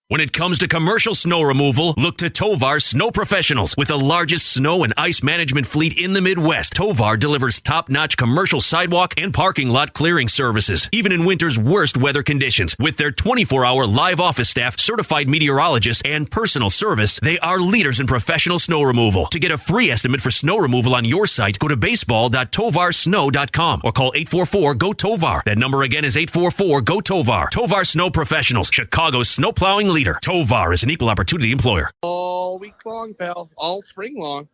When it comes to commercial snow removal, look to Tovar Snow Professionals. With the largest snow and ice management fleet in the Midwest, Tovar delivers top-notch commercial sidewalk and parking lot clearing services, even in winter's worst weather conditions. With their 24-hour live office staff, certified meteorologists, and personal service, they are leaders in professional snow removal. To get a free estimate for snow removal on your site, go to baseball.tovarsnow.com or call 844-GO-TOVAR. That number again is 844-GO-TOVAR. Tovar Snow Professionals, Chicago's snow plowing leader. Tovar is an equal opportunity employer. All week long, pal. All spring long.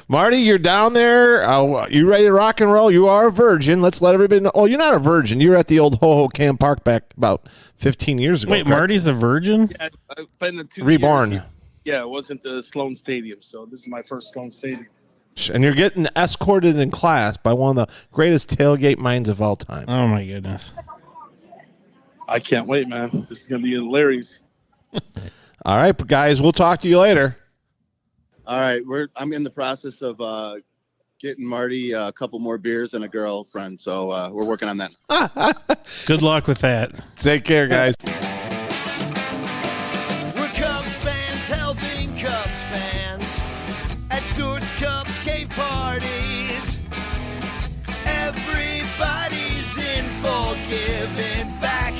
Marty, you're down there. You ready to rock and roll? You are a virgin. Let's let everybody know. Oh, you're not a virgin. You were at the old Ho Ho Cam Park back about 15 years ago. Wait, correct? Marty's a virgin? Yeah, I've been to 2 Reborn. years. Yeah, it wasn't the Sloan Stadium, so this is my first Sloan Stadium. And you're getting escorted in class by one of the greatest tailgate minds of all time. Oh, my goodness. I can't wait, man. This is going to be hilarious. All right, guys, we'll talk to you later. All right, I'm in the process of getting Marty a couple more beers and a girlfriend, so we're working on that. Good luck with that. Take care, guys. We're Cubs fans helping Cubs fans at Stewart's Cubs Cave parties. Everybody's in for giving back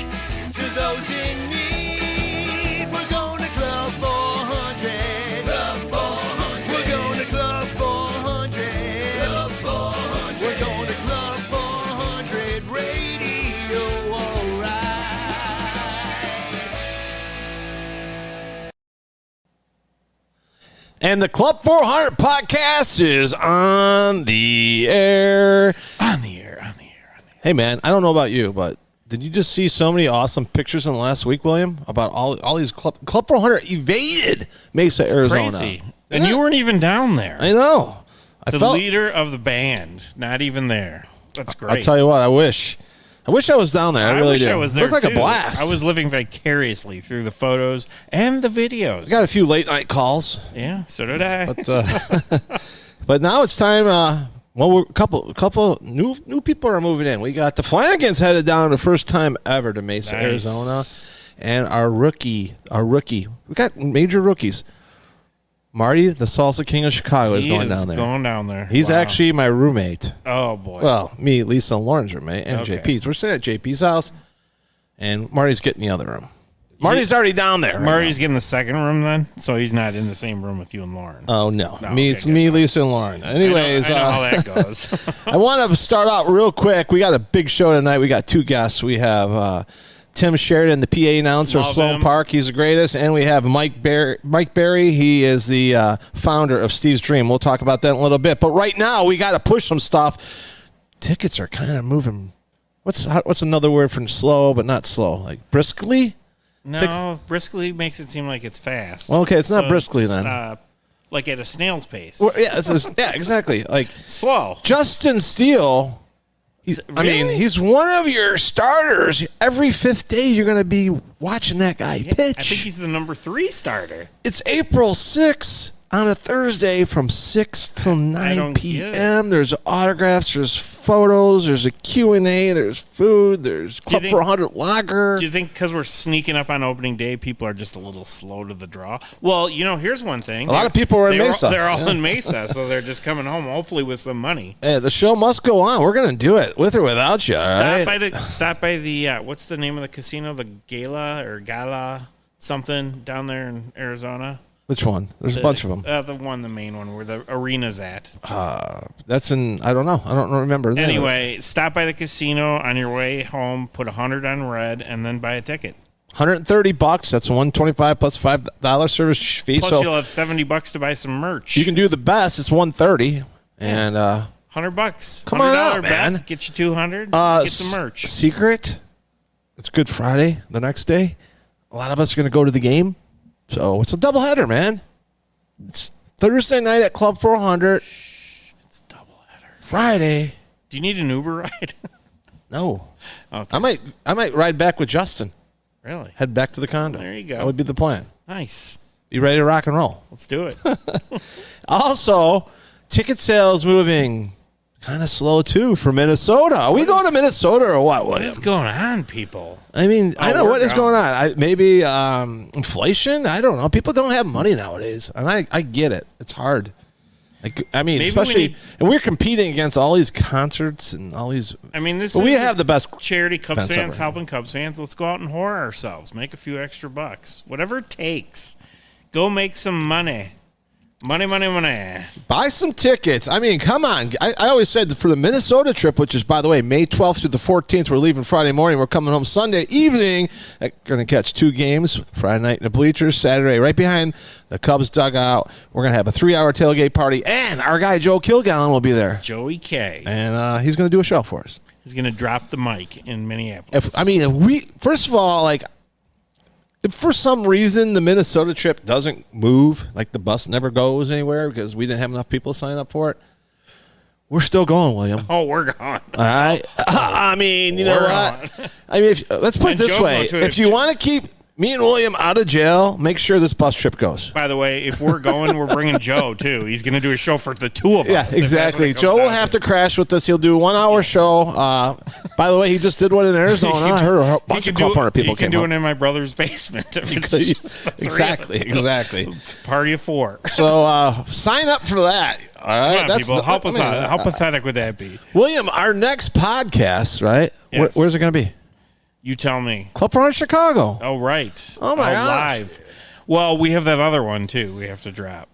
to those in need. We're going to Club 400. Club 400. We're going to Club 400. Club 400. We're going to Club 400 Radio, all right. And the Club 400 podcast is on the air. On the air. Hey, man, I don't know about you, but did you just see so many awesome pictures in the last week, William, about all these Club 400 evaded Mesa, It's Arizona. crazy. And you weren't even down there. I know. The leader of the band, not even there. That's great. I'll tell you what, I wish I was down there. I really wish do. I was there, Looked like too. a blast. I was living vicariously through the photos and the videos. I got a few late night calls. Yeah, so did I. But now it's time. We're a couple new people are moving in. We got the Flanagans headed down the first time ever to Mesa, Nice. Arizona, and our rookie. We got major rookies. Marty, the Salsa King of Chicago, is going down there. Going down there. He's Wow. actually my roommate. Oh boy. Well, me, Lisa, and Lauren's roommate, and Okay. JP's. We're staying at JP's house, and Marty's getting the other room. Marty's already down there. right Marty's getting the second room then, so he's not in the same room with you and Lauren. now. Oh no, okay, it's good. me, Lisa, and Lauren. Anyways, I know how that goes. I want to start out real quick. We got a big show tonight. We got two guests. We have Tim Sheridan, the PA announcer of Love Sloan him. Park. He's the greatest. And we have Mike Berry. He is the founder of Steve's Dream. We'll talk about that in a little bit. But right now, we got to push some stuff. Tickets are kind of moving. What's another word for slow, but not slow? Like briskly? No, briskly makes it seem like it's fast. Well, okay, it's not briskly then. Like at a snail's pace. Well, yeah, yeah, exactly. Like Slow. Justin Steele. Really? He's one of your starters. Every fifth day, you're going to be watching that guy pitch. I think he's the number 3 starter. It's April 6th on a Thursday from 6 till 9 don't get p.m. There's autographs, there's photos, there's a Q&A, there's food, there's Club 400 lager. Do you think because we're sneaking up on opening day, people are just a little slow to the draw? Well, here's one thing. A lot of people are in Mesa. They're all in Mesa, so they're just coming home, hopefully with some money. Hey, the show must go on. We're going to do it with or without you, all right? Stop by the what's the name of the casino? The Gala something down there in Arizona. Which one? There's a bunch of them. The main one where the arena's at. That's in, I don't know. I don't remember. That. Anyway, stop by the casino on your way home, put $100 on red, and then buy a ticket. $130. That's $125 plus $5 service fee. Plus, so you'll have $70 to buy some merch. you can do the best. It's $130, and $100. Come on $100 out, bet, man. Get you $200. Get some merch. Secret. It's Good Friday. The next day, a lot of us are going to go to the game. So it's a doubleheader, man. It's Thursday night at Club 400. It's a doubleheader. Friday. Do you need an Uber ride? No. Okay. I might ride back with Justin. Really? Head back to the condo. There you go. That would be the plan. Nice. Be ready to rock and roll. Let's do it. Also, ticket sales moving. kind of slow too for Minnesota. Are we going to Minnesota or what? What is going on, people? I mean, I know we're what is going. going on. Maybe inflation. I don't know. People don't have money nowadays, and I get it. It's hard. Like, I mean, Maybe especially, and we're competing against all these concerts and all these. I mean, this But is we have the best charity Cubs fence fans ever. helping Cubs fans. Let's go out and whore ourselves. Make a few extra bucks. Whatever it takes. Go make some money. Money. Buy some tickets. I mean, come on. I always said that for the Minnesota trip, which is, by the way, May 12th through the 14th, we're leaving Friday morning. We're coming home Sunday evening. Going to catch 2 games, Friday night in the bleachers, Saturday right behind the Cubs dugout. We're going to have a 3-hour tailgate party, and our guy Joe Kilgallen will be there. Joey K. And he's going to do a show for us. He's going to drop the mic in Minneapolis. First of all, like, if for some reason the Minnesota trip doesn't move, like the bus never goes anywhere because we didn't have enough people sign up for it, we're still going, William. Oh, we're gone. All right. I mean, you know We're what? on. I mean, let's put it And this Joe's way: going to if it. you want to keep me and William out of jail, make sure this bus trip goes. By the way, if we're going, we're bringing Joe, too. He's going to do a show for the 2 of us. Yeah, if that's what exactly. it comes Joe will down have to crash with us. He'll do a 1-hour show. By the way, he just did one in Arizona. I heard a bunch of Club Hunter people He can came do up. it in my brother's basement. If it's just the 3 of us. Exactly. Party of 4. So sign up for that. All right, Come on, people. Help us out. How pathetic would that be? William, our next podcast, right? Yes. Where's it going to be? You tell me. Club Hunter Chicago. Oh, right. Oh, my gosh. Live. Well, we have that other one, too, we have to drop.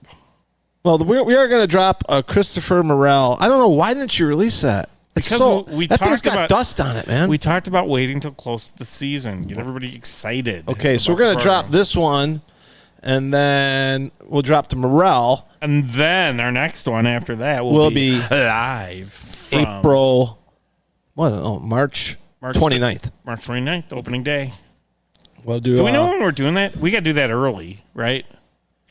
Well, we are going to drop Christopher Morel. I don't know. Why didn't you release that? It's Because we that thing's talked got about- dust on it, man. We talked about waiting till close to the season. Get everybody excited. Okay, so about we're going the to drop program. this one, and then we'll drop the Morel And then our next one after that Will be be live from April, March March 29th. March 29th, opening day. We'll do. Do we know when we're doing that? We got to do that early, right?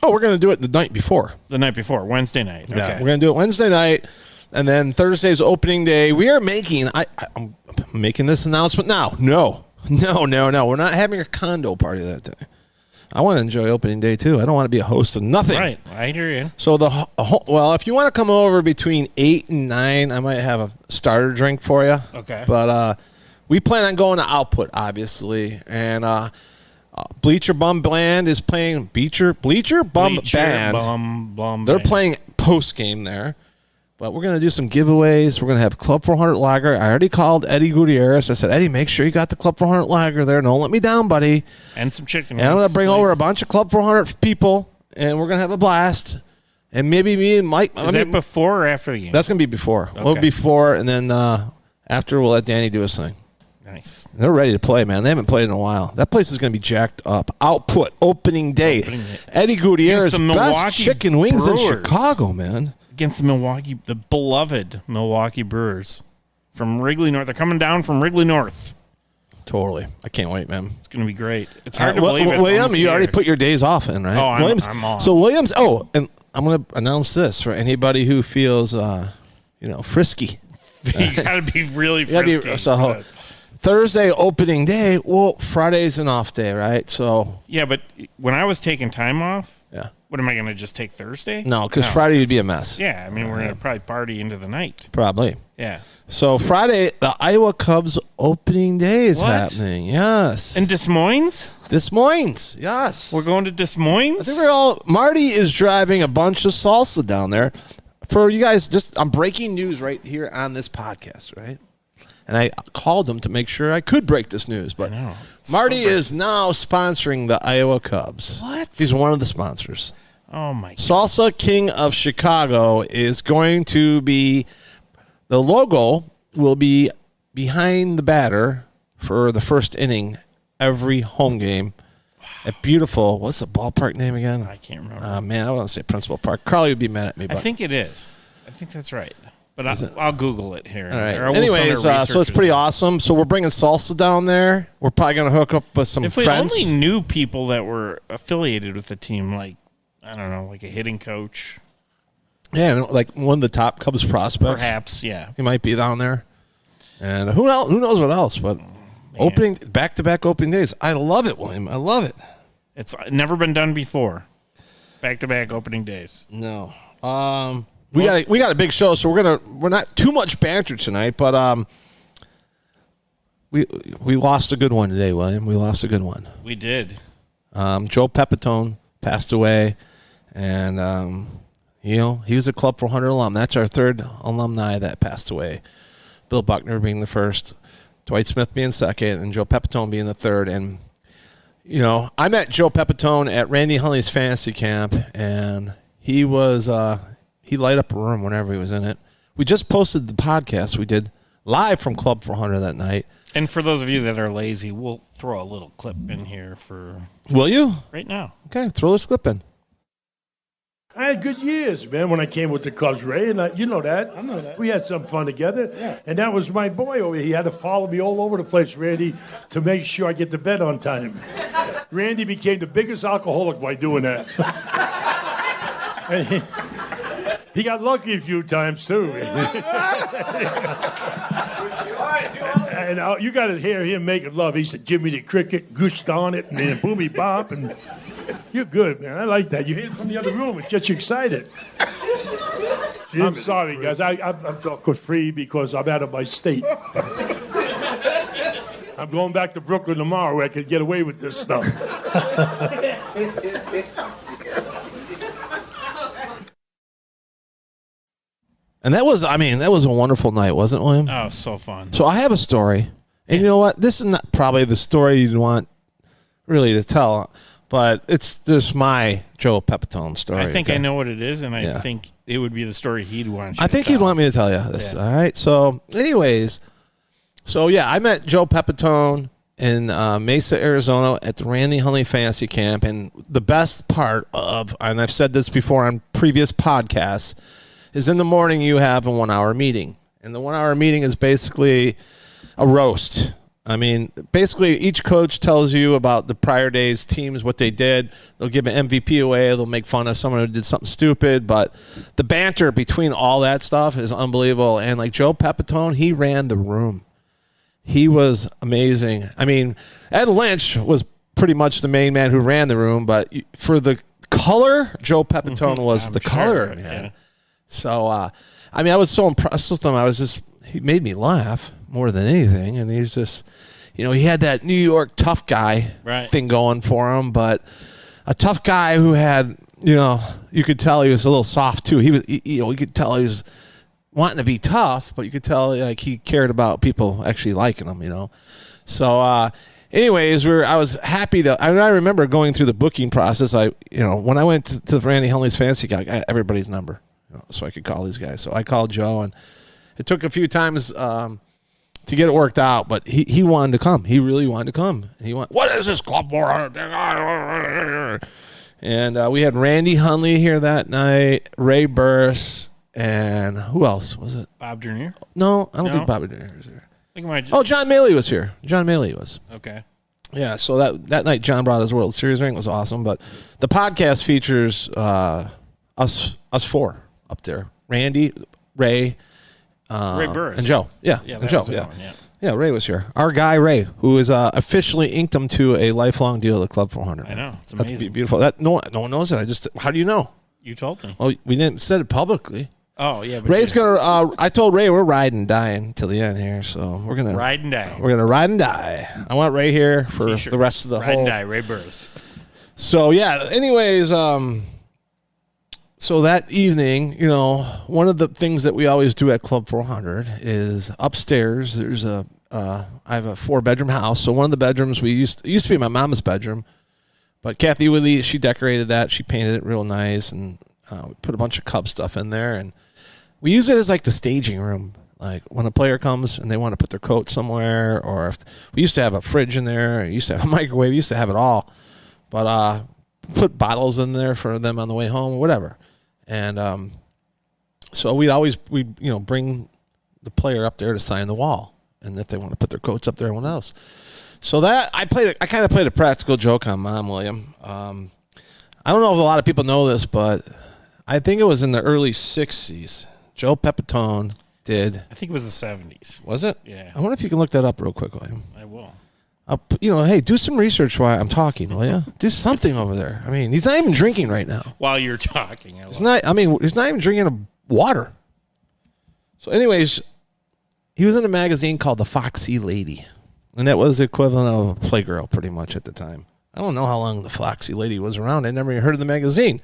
Oh, we're going to do it the night before. The night before, Wednesday night. Okay. Yeah, we're going to do it Wednesday night, and then Thursday's opening day. We are making. I'm making this announcement now. No. We're not having a condo party that day. I want to enjoy opening day too. I don't want to be a host of nothing. Right, I hear you. So if you want to come over between 8 and 9, I might have a starter drink for you. Okay. But we plan on going to Output, obviously, and Bleacher Bum Band is playing. Bleacher Bum Band. They're playing post game there. But we're going to do some giveaways. We're going to have Club 400 Lager. I already called Eddie Gutierrez. I said, Eddie, make sure you got the Club 400 Lager there. Don't let me down, buddy. And some chicken. And I'm going wings, to bring please. over a bunch of Club 400 people, and we're going to have a blast. And maybe me and Mike. Is that before or after the game? That's going to be before. We'll Okay. be before, and then after we'll let Danny do his thing. Nice. They're ready to play, man. They haven't played in a while. That place is going to be jacked up. Output, opening day. Eddie Gutierrez, Against the best Milwaukee chicken wings in Brewers. Chicago, man. Against the beloved Milwaukee Brewers from Wrigley North. They're coming down from Wrigley North. Totally. I can't wait, man. It's going to be great. It's hard to believe it's William, almost you already here. put your days off in, right? Oh, I'm Williams, off. So Williams, and I'm going to announce this for anybody who feels, frisky. You got to be really You gotta be- frisky. so for this. Thursday opening day. Well, Friday's an off day, right? So Yeah, but when I was taking time off, yeah, what am I going to just take Thursday? no, because Friday would be a mess. Yeah, I mean, we're going to probably party into the night. Probably. Yeah. So Friday, the Iowa Cubs opening day is What? happening. Yes, In Des Moines? Des Moines. Yes, We're going to Des I Moines? think we're all. Marty is driving a bunch of salsa down there. For you guys, I'm breaking news right here on this podcast, right? And I called him to make sure I could break this news, but know. Marty is now sponsoring the Iowa Cubs. What? He's one of the sponsors. Oh, my God. Salsa King of Chicago is going to be, the logo will be behind the batter for the first inning every home game at beautiful, what's the ballpark name again? I can't remember. Man, I want to say Principal Park. Carly would be mad at me. I But think it is. I think that's right. But I'll Google it here. all right. Or we'll send Anyways, our so it's pretty researchers. awesome. So we're bringing salsa down there. We're probably going to hook up with some If we friends. only knew people that were affiliated with the team, like, I don't know, like a hitting coach, Yeah, like one of the top Cubs prospects. perhaps, yeah. He might be down there. And who else? Who knows what else? But opening back-to-back opening days. I love it, William. I love it. It's never been done before. Back-to-back opening days. No. We got a big show, so we're not too much banter tonight, but we lost a good one today, William. We lost a good one. We did. Joe Pepitone passed away, and he was a Club 400 alum. That's our third alumni that passed away. Bill Buckner being the first, Dwight Smith being second, and Joe Pepitone being the third. And I met Joe Pepitone at Randy Hunley's fantasy camp, and he was he light up a room whenever he was in it. We just posted the podcast we did live from Club 400 that night. And for those of you that are lazy, we'll throw a little clip in here for Will you? right now. Okay, throw this clip in. I had good years, man, when I came with the Cubs, Ray, and you know that. I know that. We had some fun together, and that was my boy over here. He had to follow me all over the place, Randy, to make sure I get to bed on time. Randy became the biggest alcoholic by doing that. And he got lucky a few times, too. And you got to hear him making love. He said, "Give me the cricket, gooshed on it, and then boomy bop." And you're good, man. I like that. You hear it from the other room. It gets you excited. I'm sorry, guys. I'm talking free because I'm out of my state. I'm going back to Brooklyn tomorrow where I can get away with this stuff. And that was a wonderful night, wasn't it, William? Oh, so fun. So I have a story, and you know what? This is not probably the story you'd want really to tell, but it's just my Joe Pepitone story. I think okay? I know what it is, and I Yeah. think it would be the story he'd want you I to think tell. he'd want me to tell you this. Yeah. All right. So, anyways, I met Joe Pepitone in Mesa, Arizona, at the Randy Hunley Fantasy Camp, and the best part of, and I've said this before on previous podcasts, is in the morning you have a 1 hour meeting. And the 1 hour meeting is basically a roast. I mean, basically each coach tells you about the prior day's teams, what they did. They'll give an MVP away. They'll make fun of someone who did something stupid. But the banter between all that stuff is unbelievable. And like Joe Pepitone, he ran the room. He was amazing. I mean, Ed Lynch was pretty much the main man who ran the room. But for the color, Joe Pepitone was the color, man. Yeah. So, I was so impressed with him. He made me laugh more than anything. And he's just, he had that New York tough guy thing going for him, but a tough guy who had, you could tell he was a little soft too. You could tell he was wanting to be tough, but you could tell like he cared about people actually liking him, So, anyways, I was happy I remember going through the booking process. When I went to Randy Hunley's fantasy guy, I got everybody's number. So I could call these guys. So I called Joe, and it took a few times to get it worked out, but he wanted to come. He really wanted to come. And he went, "What is this Club 400 thing?" And we had Randy Hunley here that night, Ray Burris, and who else was it? Bob Dernier? No, I don't No? think Bobby Dernier was here. I think it might Oh, John Maley was here. John Maley was. Okay. Yeah, so that night John brought his World Series ring. It was awesome. But the podcast features us four up there. Randy, Ray, Ray Burris. and Joe. Yeah, Yeah, and that Joe. was a good Yeah. one, yeah. Yeah, Ray was here. Our guy Ray, who is officially inked him to a lifelong deal at Club 400. I know. It's That's amazing. beautiful. That no one knows that. How do you know? You told me. Well, we didn't said it publicly. Oh, yeah. But Ray's gonna. I told Ray we're riding and dying till the end here, so we're gonna ride and die. We're gonna ride and die. I want Ray here for T-shirts. the rest of the ride whole. and die, Ray Burris. So yeah. Anyways, so that evening, one of the things that we always do at Club 400 is upstairs. There's I have a 4-bedroom house. So one of the bedrooms it used to be my mom's bedroom, but Kathy Woodley, she decorated that. She painted it real nice, and we put a bunch of Cub stuff in there, and we use it as like the staging room. Like when a player comes and they want to put their coat somewhere, or if we used to have a fridge in there, we used to have a microwave, we used to have it all, but put bottles in there for them on the way home or whatever. And so we'd bring the player up there to sign the wall, and if they want to put their coats up there, everyone else. So that I kind of played a practical joke on Mom, William. I don't know if a lot of people know this, but I think it was in the early 60s. Joe Pepitone did. I think it was the 70s. Was it? Yeah. I wonder if you can look that up real quick, William. I will. Hey, do some research while I'm talking, will you? Do something over there. I mean, he's not even drinking right now. While you're talking. He's not even drinking water. So anyways, he was in a magazine called The Foxy Lady. And that was the equivalent of a Playgirl pretty much at the time. I don't know how long The Foxy Lady was around. I never even heard of the magazine.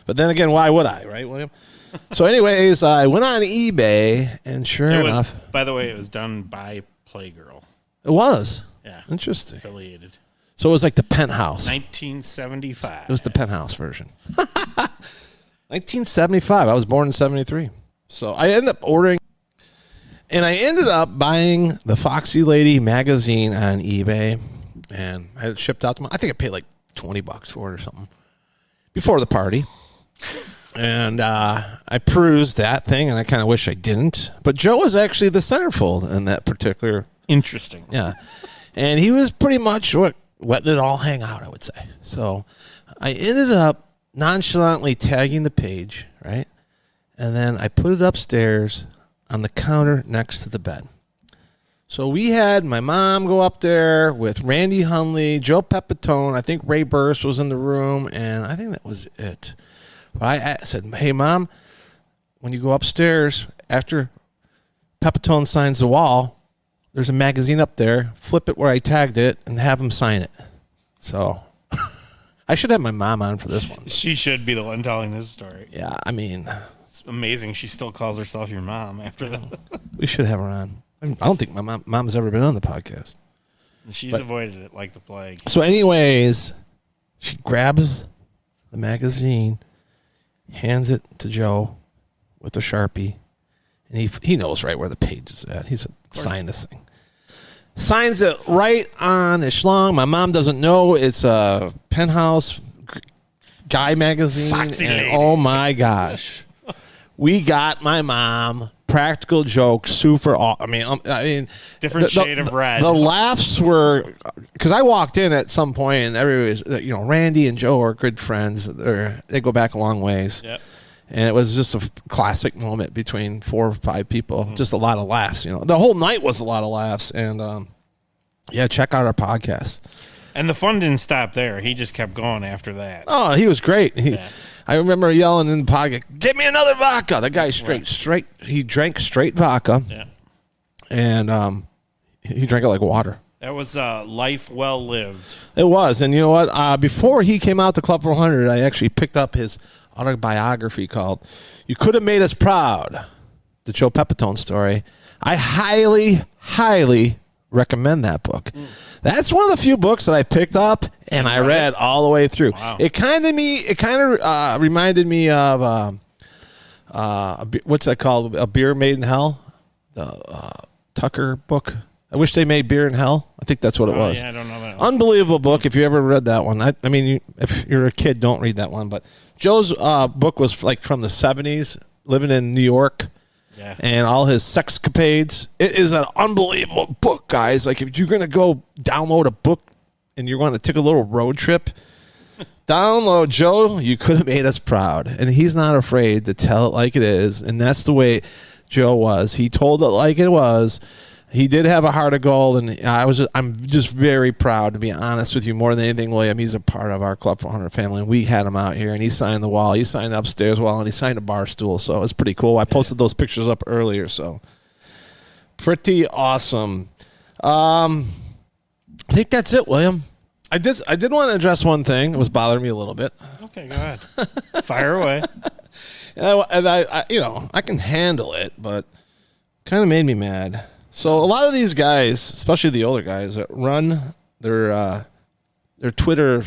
But then again, why would I, right, William? So anyways, I went on eBay, and sure enough. By the way, it was done by Playgirl. It was? Yeah. Interesting. Affiliated. So it was like the Penthouse. 1975. It was the Penthouse version. 1975. I was born in 73. So I ended up ordering, and I ended up buying the Foxy Lady magazine on eBay, and I had it shipped out to I think I paid like $20 for it or something before the party. And I perused that thing, and I kind of wish I didn't. But Joe was actually the centerfold in that particular. Interesting. Yeah. And he was pretty much letting it all hang out, I would say. So I ended up nonchalantly tagging the page, right? And then I put it upstairs on the counter next to the bed. So we had my mom go up there with Randy Hundley, Joe Pepitone. I think Ray Burst was in the room, and I think that was it. But I said, hey, Mom, when you go upstairs, after Pepitone signs the wall, there's a magazine up there. Flip it where I tagged it and have him sign it. So I should have my mom on for this one. She should be the one telling this story. Yeah, I mean. It's amazing she still calls herself your mom after that. We should have her on. I don't think my mom's ever been on the podcast. She's avoided it like the plague. So anyways, she grabs the magazine, hands it to Joe with a Sharpie, and he knows right where the page is at. He said, sign this thing. Signs it right on the schlong. My mom doesn't know it's a Penthouse guy magazine. Foxy Lady. Oh, my gosh. We got my mom practical jokes, super. I mean, different shade of red. The laughs were because I walked in at some point and everybody's, Randy and Joe are good friends. They go back a long ways. Yep. And it was just a classic moment between 4 or 5 people. Mm-hmm. Just a lot of laughs. The whole night was a lot of laughs. And check out our podcast. And the fun didn't stop there. He just kept going after that. Oh, he was great. I remember yelling in the podcast, "Give me another vodka!" The guy straight. He drank straight vodka. Yeah. And he drank it like water. That was life well lived. It was. And you know what? Before he came out to Club 400, I actually picked up his autobiography called "You Could Have Made Us Proud," the Joe Pepitone story. I highly, highly recommend that book. That's one of the few books that I picked up and I read all the way through. Wow. It kind of reminded me of what's that called? A Beer Made in Hell, the Tucker book. I wish they made beer in hell. I think that's what it was. Yeah, I don't know that one. Unbelievable book. If you ever read that one, I mean, if you're a kid, don't read that one. But Joe's book was like from the 70s, living in New York. Yeah. And all his sexcapades. It is an unbelievable book, guys. Like, if you're going to go download a book and you're going to take a little road trip, download Joe, You Could Have Made Us Proud. And he's not afraid to tell it like it is. And that's the way Joe was. He told it like it was. He did have a heart of gold, and I'm just very proud, to be honest with you, more than anything, William. He's a part of our Club 400 family, and we had him out here, and he signed the wall. He signed the upstairs wall, and he signed a bar stool, so it's pretty cool. I posted those pictures up earlier, so pretty awesome. I think that's it, William. I did want to address one thing. It was bothering me a little bit. Okay, go ahead. Fire away. And I can handle it, but kind of made me mad. So a lot of these guys, especially the older guys, that run their Twitter,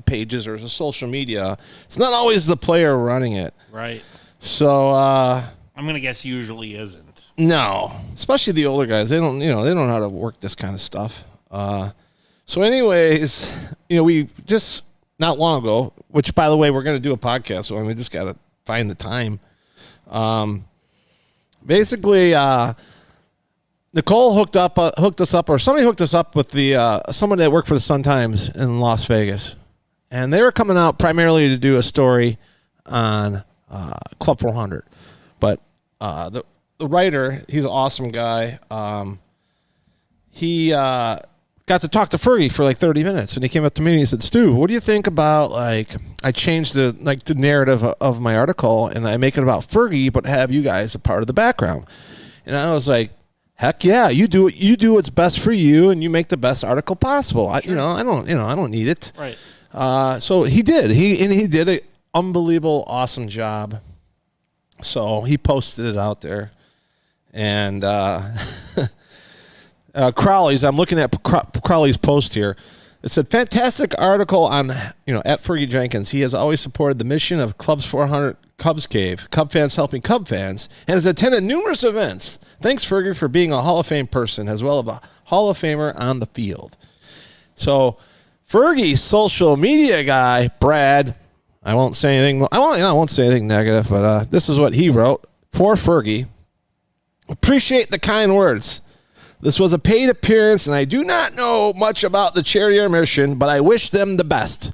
pages or social media, it's not always the player running it. Right. So I'm gonna guess usually isn't. No, especially the older guys. They don't know how to work this kind of stuff. So anyways, we just not long ago, which by the way, we're gonna do a podcast, so we just gotta find the time. Basically, Nicole hooked us up, or somebody hooked us up with the someone that worked for the Sun-Times in Las Vegas, and they were coming out primarily to do a story on Club 400. But the writer, he's an awesome guy. He got got to talk to Fergie for like 30 minutes, and he came up to me and he said, "Stu, what do you think about like I changed the narrative of my article and I make it about Fergie, but have you guys a part of the background?" And I was like, "Heck yeah, you do it. You do what's best for you, and you make the best article possible." I don't need it. Right. So he did. He did an unbelievable, awesome job. So he posted it out there, and Crowley's. I'm looking at Crowley's post here. It said, "Fantastic article on at Fergie Jenkins. He has always supported the mission of Clubs 400 Cubs Cave, Cub fans helping Cub fans, and has attended numerous events. Thanks, Fergie, for being a Hall of Fame person as well as a Hall of Famer on the field." So Fergie's social media guy, Brad. I won't say anything. I won't say anything negative, but this is what he wrote for Fergie. "Appreciate the kind words. This was a paid appearance, and I do not know much about the charity or mission, but I wish them the best.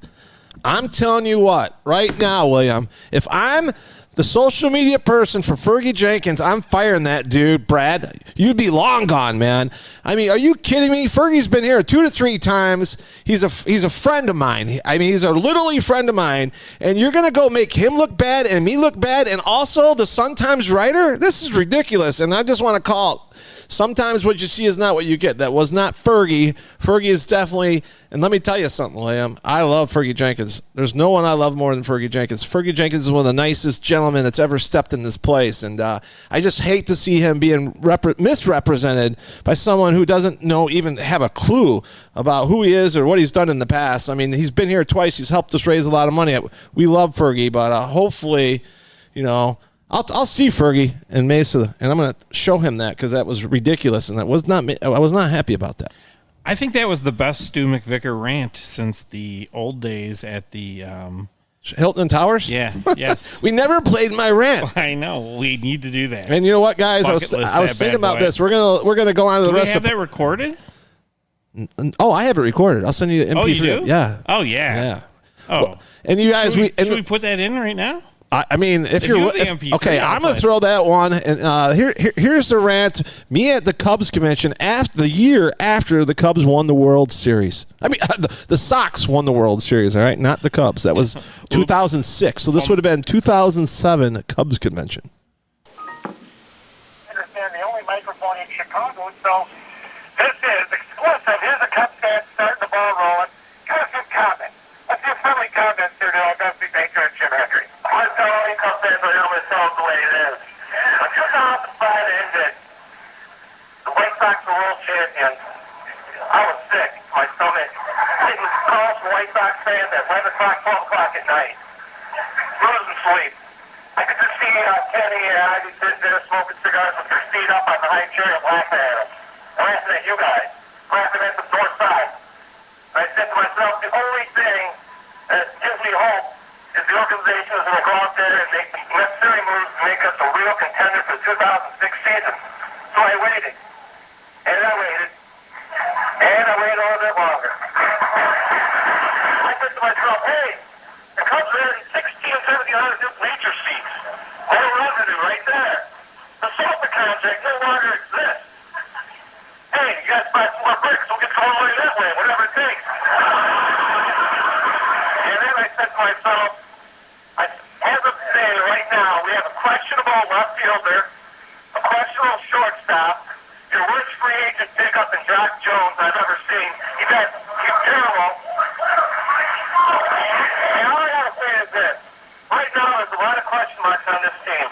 I'm telling you what, right now, William, if I'm the social media person for Fergie Jenkins, I'm firing that dude, Brad. You'd be long gone, man. I mean, are you kidding me? Fergie's been here 2 to 3 times. He's a friend of mine. He's a literally friend of mine. And you're going to go make him look bad and me look bad and also the Sun-Times writer? This is ridiculous. And I just want to call it. Sometimes what you see is not what you get. That was not Fergie. Fergie is definitely, and let me tell you something, William. I love Fergie Jenkins. There's no one I love more than Fergie Jenkins. Fergie Jenkins is one of the nicest gentlemen that's ever stepped in this place. And I just hate to see him being misrepresented by someone who doesn't even have a clue about who he is or what he's done in the past. I mean, he's been here twice. He's helped us raise a lot of money. We love Fergie, but hopefully, I'll see Fergie in Mesa, and I'm going to show him that because that was ridiculous, and I was not happy about that. I think that was the best Stu McVicker rant since the old days at the Hilton Towers? Yeah, yes. We never played my rant. I know. We need to do that. And you know what, guys? I was thinking about this. We're gonna go on to the rest. Do we have that recorded? Oh, I have it recorded. I'll send you the MP3. Oh, you do? Yeah. Oh, yeah. Yeah. Oh. Well, and you guys, should we put that in right now? I mean, if you have the MP3, okay, I'm going to throw that one. And here's the rant. Me at the Cubs convention the year after the Cubs won the World Series. I mean, the Sox won the World Series, all right? Not the Cubs. That was 2006. So this would have been 2007 Cubs convention. I understand the only microphone in Chicago, so this is exclusive. Here's a Cubs fan starting the ball rolling. Got a few comments. A few friendly comments here to Dusty Baker and Jim Hendry. I'm telling you, Cubs fans are here myself the way it is. When 2005 ended, the White Sox were world champions. I was sick. My stomach. Getting calls from White Sox fans at 11 o'clock, 12 o'clock at night. Losing sleep. I could just see Kenny and I was sitting there smoking cigars with their feet up on the high chair and laughing at them. Laughing at you guys. Laughing at the north side. I said to myself, the only thing that gives me hope is the organization is going to go out there and make the necessary moves to make us a real contender for the 2006 season. So I waited. And I waited. And I waited a little bit longer. I said to myself, hey, the Cubs are adding 16 and 1,700 new bleacher seats. More revenue right there. The Salter contract no longer exists. Hey, you guys buy some more bricks, we'll get some more money that way, whatever it takes. And then I said to myself, as of today, right now, we have a questionable left fielder, a questionable shortstop, your worst free agent pickup in Jock Jones I've ever seen. He's terrible. And all I gotta say is this. Right now, there's a lot of question marks on this team.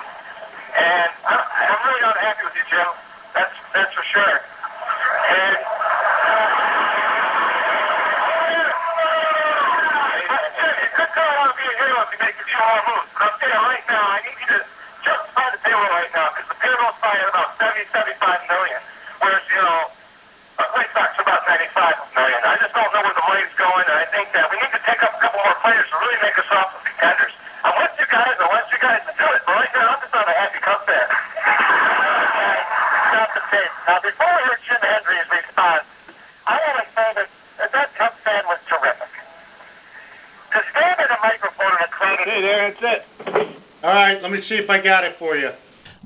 And I'm really not happy with you, Jim. That's for sure. And it could turn out to be a hero if you make a few more moves. But I'm saying right now, I need you to justify the payroll right now, because the payroll's probably at about $75 million, whereas, White Sox are about $95 million. I just don't know where the money's going, and I think that we need to pick up a couple more players to really make us off some contenders. I want you guys to do it, but right now I'm just not a happy Cubs fan. Stop the tape. Now, before we hear Jim Hendry's response, I want to say that Cubs fan was terrific. To stand in a microphone in a crowded... Hey there, that's it. All right, let me see if I got it for you.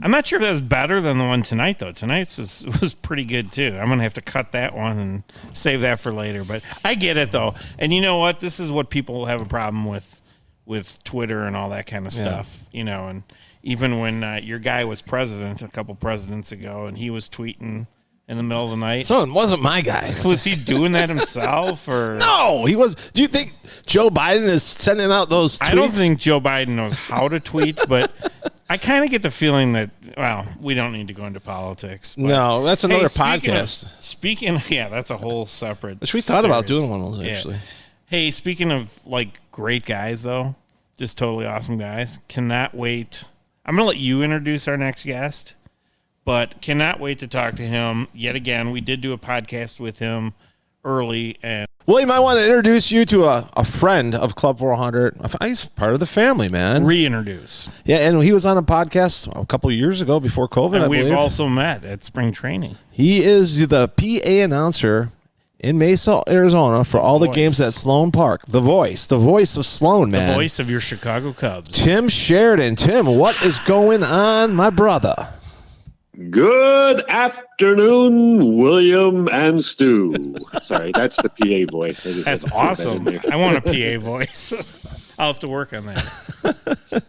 I'm not sure if that's better than the one tonight, though. Tonight's was pretty good, too. I'm going to have to cut that one and save that for later. But I get it, though. And you know what? This is what people have a problem with Twitter and all that kind of stuff, you know. And even when your guy was president a couple presidents ago and he was tweeting in the middle of the night. So it wasn't my guy. Was he doing that himself? Or No, he was. Do you think Joe Biden is sending out those tweets? I don't think Joe Biden knows how to tweet, but I kind of get the feeling that, well, we don't need to go into politics. But, no, that's another speaking podcast. Yeah, that's a whole separate Which we thought about series. doing one of those, actually. Hey, speaking of, like, great guys, though, just totally awesome guys, cannot wait. I'm going to let you introduce our next guest, but cannot wait to talk to him yet again. We did do a podcast with him early, and William, I want to introduce you to a friend of Club 400. He's part of the family, man. reintroduce. Yeah, and he was on a podcast a couple of years ago before COVID, And I we've believe. also met at spring training. He is the PA announcer in Mesa, Arizona for all the Voice. games at Sloan Park. The voice of Sloan, man. The voice of your Chicago Cubs. Tim Sheridan. Tim, what is going on, my brother? Good afternoon, William and Stu. Sorry, that's the PA voice. I just had That's to throw that in awesome. there. I want a PA voice. I'll have to work on that.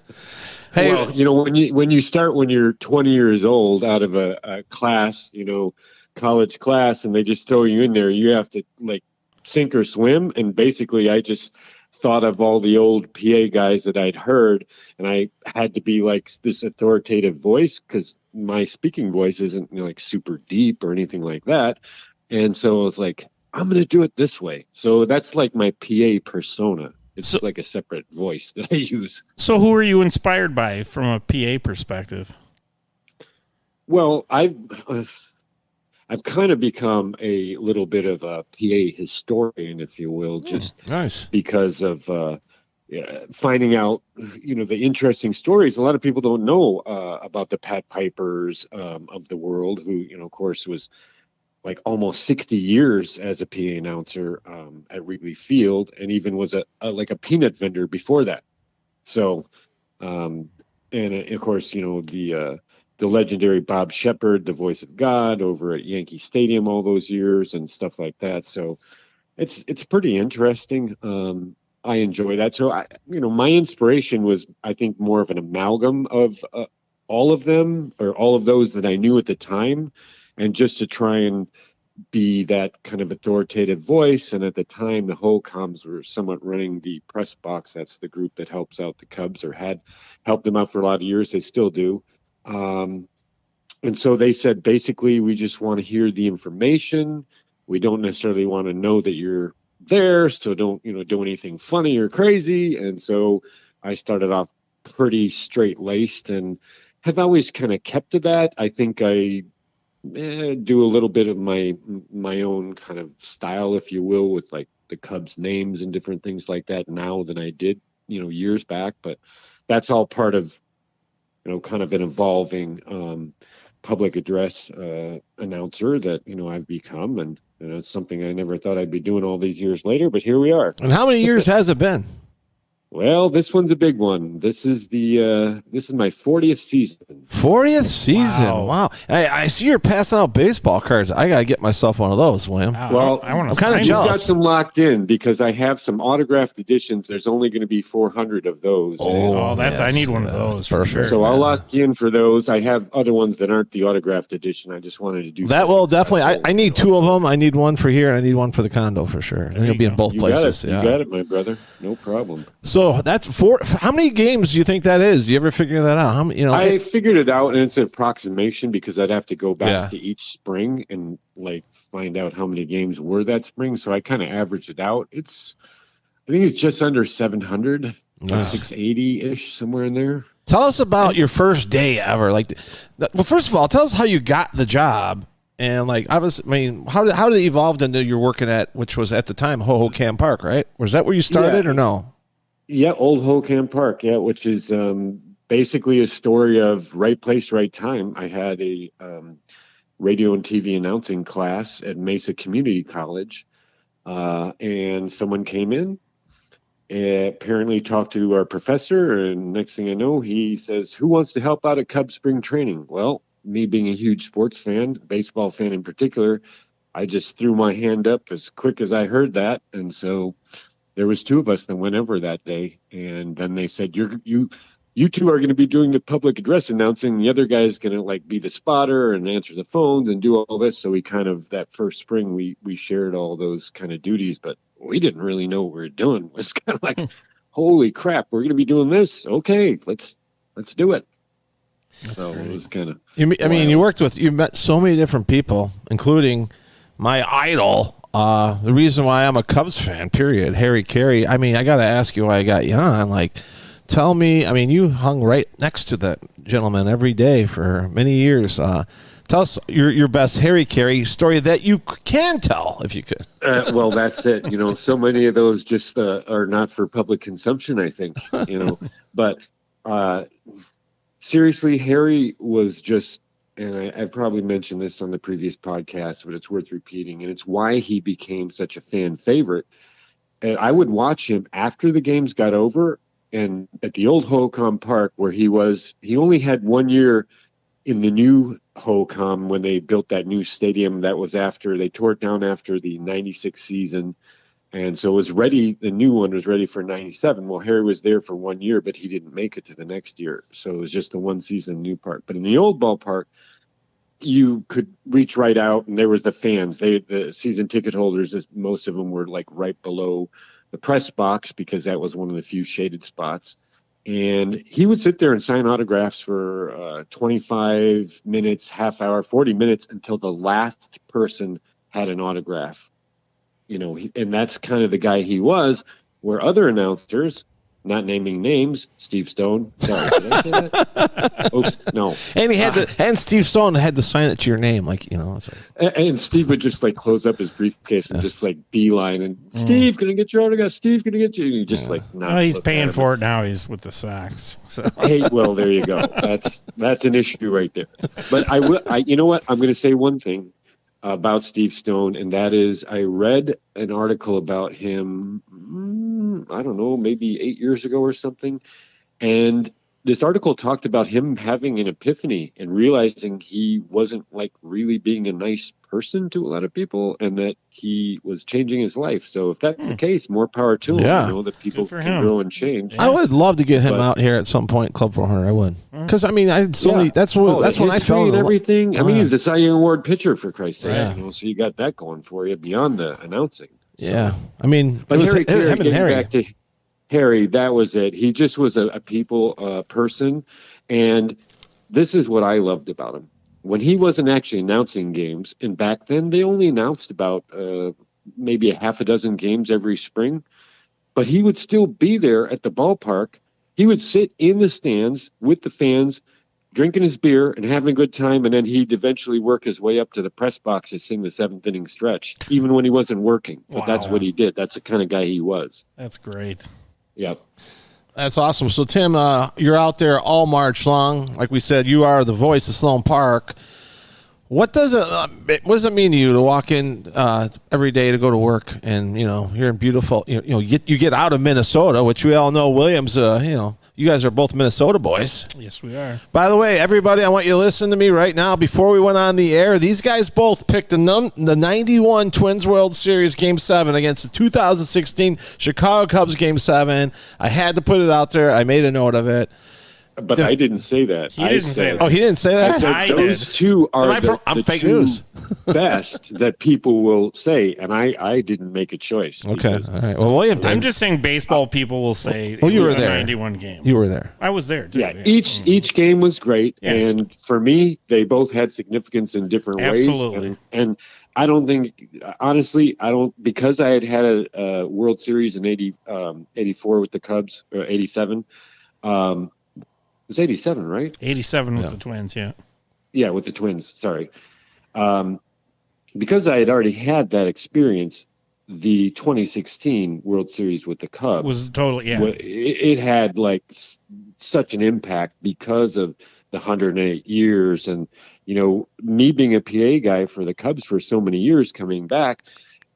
Hey, Well, you know, when you start when you're 20 years old out of a class, you know, college class, and they just throw you in there, you have to like sink or swim. And basically, I just thought of all the old PA guys that I'd heard, and I had to be like this authoritative voice because my speaking voice isn't, you know, like super deep or anything like that. And so I was like, I'm going to do it this way. So that's like my PA persona. It's like a separate voice that I use. So who are you inspired by from a PA perspective? Well, I've kind of become a little bit of a PA historian, if you will, just nice. because of finding out, you know, the interesting stories. A lot of people don't know about the Pat Pipers of the world, who, you know, of course, was like almost 60 years as a PA announcer at Wrigley Field, and even was like a peanut vendor before that. So, and of course, you know, the legendary Bob Shepard, the voice of God, over at Yankee Stadium all those years and stuff like that. So it's pretty interesting. I enjoy that. So my inspiration was, I think, more of an amalgam of all of them, or all of those that I knew at the time, and just to try and be that kind of authoritative voice. And at the time, the Holcombs were somewhat running the press box. That's the group that helps out the Cubs, or had helped them out for a lot of years. They still do. And so they said, basically, we just want to hear the information. We don't necessarily want to know that you're there, so don't, do anything funny or crazy. And so I started off pretty straight-laced and have always kind of kept to that. I think I do a little bit of my own kind of style, if you will, with like the Cubs names and different things like that now than I did, years back. But that's all part of, kind of an evolving public address announcer that, I've become. And it's something I never thought I'd be doing all these years later, but here we are. And how many years has it been? Well, this one's a big one. This is my 40th season. 40th season. Wow. Hey, I see you're passing out baseball cards. I got to get myself one of those, William. Well, I want I'm to kind of I've jealous. got some locked in because I have some autographed editions. There's only going to be 400 of those. Oh, I need one of yes, those for perfect. sure. So I'll lock you in for those. I have other ones that aren't the autographed edition. I just wanted to do That will something definitely. special. I need two of them. I need one for here, and I need one for the condo for sure. And you'll be in both You got places. it. Yeah. You got it, my brother. No problem. So that's how many games do you think that is? Do you ever figure that out? How many? I figured it out, and it's an approximation because I'd have to go back Yeah. to each spring and find out how many games were that spring. So I kind of averaged it out. I think it's just under 700, Nice. 680-ish, somewhere in there. Tell us about your first day ever. Well, first of all, tell us how you got the job, and how did it evolve into you're working at, which was at the time Hohokam Park, right? Was that where you started or no? Yeah, Old Hohokam Park, which is basically a story of right place, right time. I had a radio and TV announcing class at Mesa Community College, and someone came in apparently talked to our professor, and next thing I know, he says, "Who wants to help out at Cubs spring training?" Well, me being a huge sports fan, baseball fan in particular, I just threw my hand up as quick as I heard that, and so there was two of us that went over that day, and then they said, You two are going to be doing the public address announcing. The other guy is going to like be the spotter and answer the phones and do all this. So we kind of that first spring we shared all those kind of duties, but we didn't really know what we were doing. It was kind of like, holy crap, we're going to be doing this. Okay, let's do it. That's so great. It was kind of. You met so many different people, including my idol. The reason why I'm a Cubs fan, period, Harry Carey. I mean, I got to ask you why I got you on. Like, tell me, I mean, you hung right next to that gentleman every day for many years. Tell us your best Harry Carey story that you can tell, if you could. Well, that's it. So many of those just are not for public consumption, I think, But seriously, Harry was just, and I've probably mentioned this on the previous podcast, but it's worth repeating, and it's why he became such a fan favorite. And I would watch him after the games got over, and at the old Holcomb Park where he only had 1 year in the new Holcomb when they built that new stadium. That was after they tore it down after the 96 season. And so it was ready. The new one was ready for 97. Well, Harry was there for 1 year, but he didn't make it to the next year. So it was just the one season new park. But in the old ballpark, you could reach right out, and there was the fans. The season ticket holders, most of them were like right below the press box because that was one of the few shaded spots. And he would sit there and sign autographs for 25 minutes, half hour, 40 minutes until the last person had an autograph. And that's kind of the guy he was, where other announcers, not naming names, Steve Stone. Sorry, did I say that? Oops, no. And and Steve Stone had to sign it to your name, And Steve would just like close up his briefcase and just like beeline and Steve, gonna get your autograph. Steve, gonna get you. And you just he's paying for it now. He's with the Sox. So. Hey, well, there you go. That's an issue right there. But you know what? I'm gonna say one thing about Steve Stone, and that is I read an article about him, I don't know, maybe 8 years ago or something. And this article talked about him having an epiphany and realizing he wasn't like really being a nice person to a lot of people and that he was changing his life. So if that's the case, more power to him. That people can grow and change. I would love to get him out here at some point, Club 400. I would. Because, I mean, I had so many, that's when I felt and everything. I mean, he's a Cy Young Award pitcher, for Christ's sake. So you got that going for you beyond the announcing. So. Yeah. I mean, but back to Harry, that was it. He just was a people person. And this is what I loved about him. When he wasn't actually announcing games, and back then they only announced about maybe a half a dozen games every spring, but he would still be there at the ballpark. He would sit in the stands with the fans, drinking his beer and having a good time, and then he'd eventually work his way up to the press box to sing the seventh inning stretch, even when he wasn't working. But that's what he did. That's the kind of guy he was. That's great. Yep. That's awesome. So, Tim, you're out there all March long. Like we said, you are the voice of Sloan Park. What does it mean to you to walk in every day to go to work and, you're in beautiful, you get out of Minnesota, which we all know Williams, you guys are both Minnesota boys. Yes, we are. By the way, everybody, I want you to listen to me right now. Before we went on the air, these guys both picked the 91 Twins World Series Game 7 against the 2016 Chicago Cubs Game 7. I had to put it out there. I made a note of it. But I didn't say that. He didn't say that. Oh, he didn't say that? I said those two are the fake two news. best that people will say, and I didn't make a choice. Okay, all right. Well, William did. I'm just saying baseball people will say you were there. 91 game. You were there. I was there, too. Yeah, each game was great, and for me, they both had significance in different ways. Absolutely. And I don't think, honestly, because I had a World Series in 84 with the Cubs, or 87, it was 87, right? 87 with the Twins, yeah. Yeah, with the Twins, sorry. Because I had already had that experience, the 2016 World Series with the Cubs was totally, it had like such an impact because of the 108 years and, me being a PA guy for the Cubs for so many years coming back,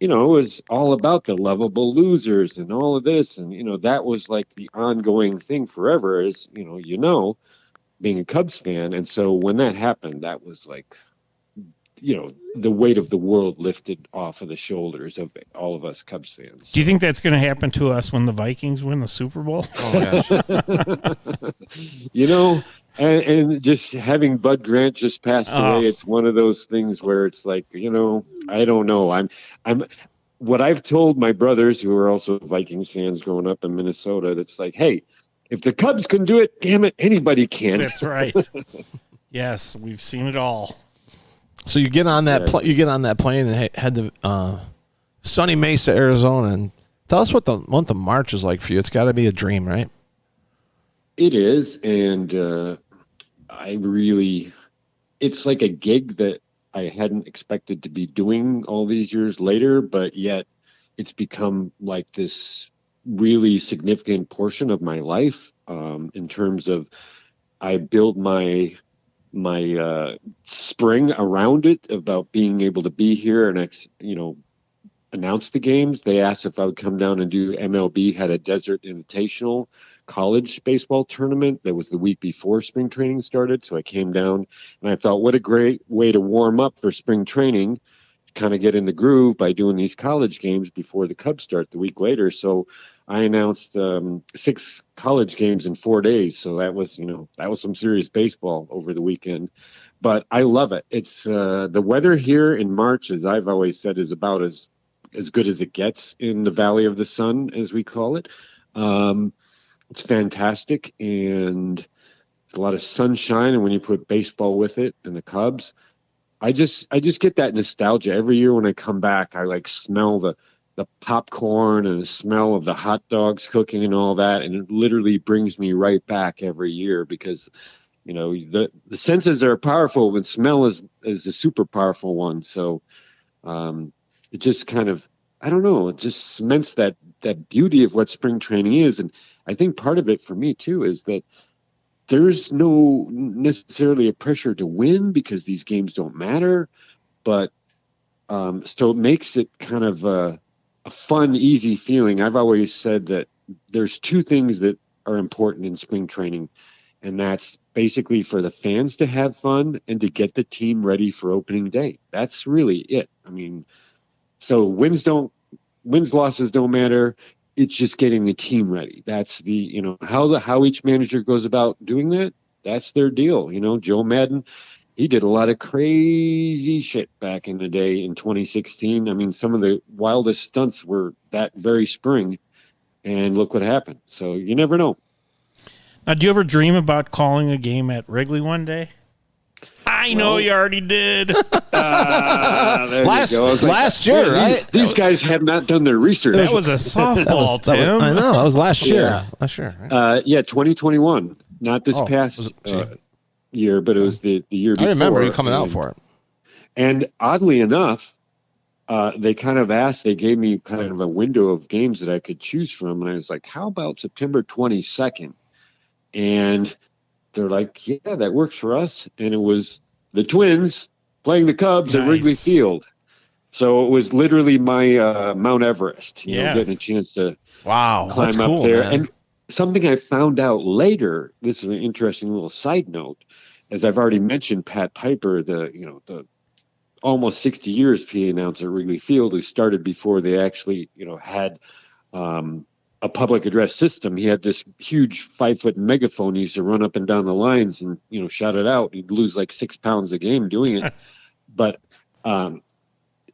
it was all about the lovable losers and all of this. And, that was like the ongoing thing forever is, being a Cubs fan. And so when that happened, that was like, the weight of the world lifted off of the shoulders of all of us Cubs fans. Do you think that's going to happen to us when the Vikings win the Super Bowl? Oh, gosh. And just having Bud Grant just passed away, it's one of those things where it's like, I don't know. I'm what I've told my brothers who are also Vikings fans growing up in Minnesota, that's like, hey, if the Cubs can do it, damn it, anybody can. That's right. Yes, we've seen it all. So you get on that plane and head to sunny Mesa, Arizona, and tell us what the month of March is like for you. It's got to be a dream, right? It is, and it's like a gig that I hadn't expected to be doing all these years later, but yet it's become like this really significant portion of my life, in terms of I build my spring around it about being able to be here and announce the games. They asked if I would come down and do MLB had a Desert Invitational college baseball tournament that was the week before spring training started. So I came down and I thought, what a great way to warm up for spring training, kind of get in the groove by doing these college games before the Cubs start the week later. So I announced 6 college games in 4 days. So that was some serious baseball over the weekend. But I love it. It's the weather here in March, as I've always said, is about as good as it gets in the Valley of the Sun, as we call it. It's fantastic, and it's a lot of sunshine. And when you put baseball with it and the Cubs, I just get that nostalgia every year when I come back. I like smell the popcorn and the smell of the hot dogs cooking and all that, and it literally brings me right back every year because the senses are powerful, but smell is a super powerful one. So it just kind of, I don't know, it just cements that beauty of what spring training is. And I think part of it for me too is that there's no necessarily a pressure to win because these games don't matter, but so it makes it kind of a fun, easy feeling. I've always said that there's 2 things that are important in spring training, and that's basically for the fans to have fun and to get the team ready for opening day. That's really it. I mean, so wins, losses don't matter. It's just getting the team ready. That's the, how each manager goes about doing that. That's their deal. Joe Madden, he did a lot of crazy shit back in the day in 2016. I mean, some of the wildest stunts were that very spring, and look what happened. So you never know. Now, do you ever dream about calling a game at Wrigley one day? I know you already did. Last year, right? These guys have not done their research. That was a softball, Tim. I know. That was last year. Yeah. Last year. Right? 2021. Not this past year, but it was the year before. I remember you coming out for it. And oddly enough, they kind of they gave me kind of a window of games that I could choose from. And I was like, how about September 22nd? And they're like, yeah, that works for us. And it was the Twins playing the Cubs at Wrigley Field. So it was literally my Mount Everest, getting a chance to climb up there. Man. And something I found out later, this is an interesting little side note, as I've already mentioned, Pat Piper, the almost 60 years PA announcer at Wrigley Field, who started before they actually, had a public address system. He had this huge 5-foot megaphone. He used to run up and down the lines and, shout it out. He'd lose like 6 pounds a game doing it. But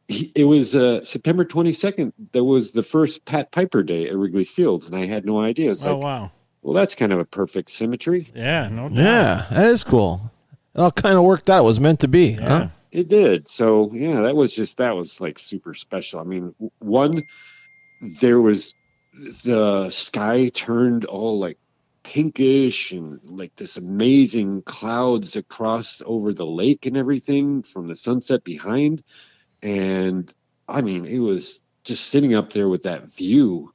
it was September 22nd. That was the first Pat Piper Day at Wrigley Field, and I had no idea. It's wow. Well, that's kind of a perfect symmetry. Yeah, no doubt. Yeah, that is cool. It all kind of worked out. It was meant to be. Yeah. Huh? It did. So, yeah, that was like super special. I mean, there was the sky turned all like pinkish and like this amazing clouds across over the lake and everything from the sunset behind. And I mean, it was just sitting up there with that view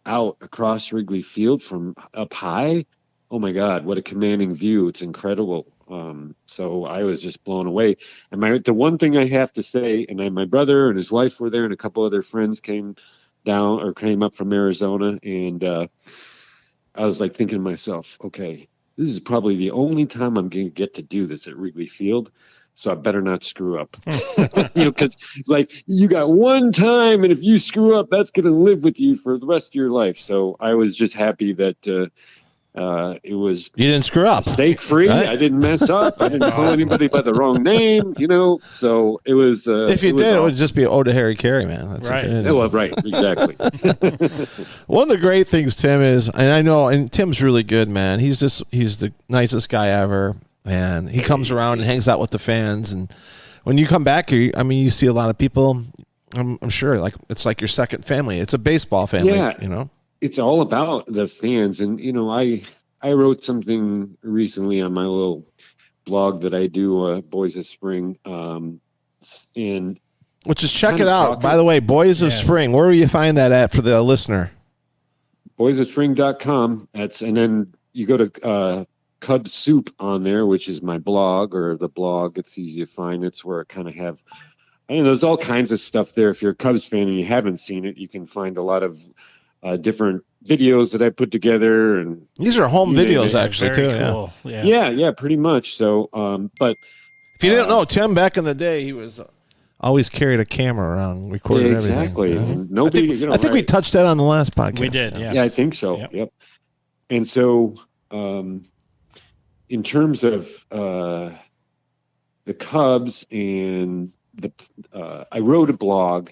out across Wrigley Field from up high. Oh my God, what a commanding view. It's incredible. So I was just blown away. And the one thing I have to say, and my brother and his wife were there, and a couple other friends came up from Arizona, and I was like thinking to myself, okay, this is probably the only time I'm going to get to do this at Wrigley Field, so I better not screw up. Because like you got one time, and if you screw up, that's going to live with you for the rest of your life. So I was just happy that it was You didn't screw up. mistake free. Right? I didn't mess up. I didn't call anybody by the wrong name. So it was. If you it was did, it would awesome. just be Ode to Harry Carey, man. That's Right. Well, right, exactly. One of the great things, Tim, is, and I know, and Tim's really good, man. He's the nicest guy ever, and he comes around and hangs out with the fans. And when you come back here, I mean, you see a lot of people. I'm sure, like it's like your second family. It's a baseball family, Yeah. It's all about the fans. And, I wrote something recently on my little blog that I do, Boys of Spring. And Which is, check kind it of out. talking- By the way, Boys of Spring, where will you find that at for the listener? boysofspring.com. And then you go to Cub Soup on there, which is my blog or the blog. It's easy to find. It's where I kind of have, there's all kinds of stuff there. If you're a Cubs fan and you haven't seen it, you can find a lot of different videos that I put together, and These are home videos, actually, Very too. cool. yeah, pretty much. So, but If you didn't know, Tim, back in the day, he was always carried a camera around, and recorded exactly. everything. And nobody, I think we right. touched that on the last podcast. We did, yeah. Yeah, I think so. Yep. And so, in terms of the Cubs and I wrote a blog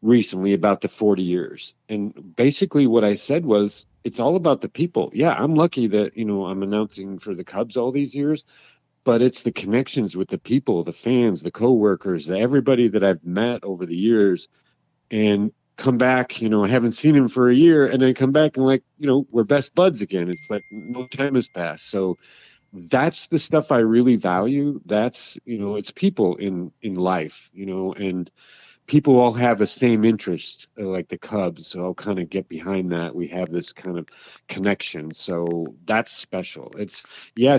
recently about the 40 years. And basically what I said was, it's all about the people. Yeah, I'm lucky that, I'm announcing for the Cubs all these years, but it's the connections with the people, the fans, the coworkers, everybody that I've met over the years, and come back, I haven't seen him for a year, and then come back and we're best buds again. It's like no time has passed. So that's the stuff I really value. That's, it's people in life, and people all have the same interest, like the Cubs. So I'll kind of get behind that. We have this kind of connection. So that's special. It's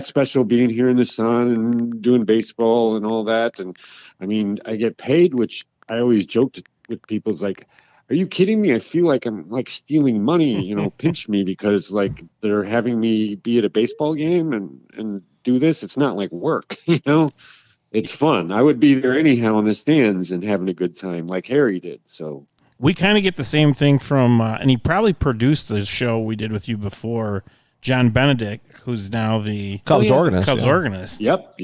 special being here in the sun and doing baseball and all that. And I mean, I get paid, which I always joked with people. It's like, are you kidding me? I feel like I'm like stealing money, pinch me, because like they're having me be at a baseball game and do this. It's not like work, It's fun. I would be there anyhow in the stands and having a good time like Harry did. So we kind of get the same thing from, and he probably produced the show we did with you before, John Benedict, who's now the Cubs organist. Cubs organist. Yep.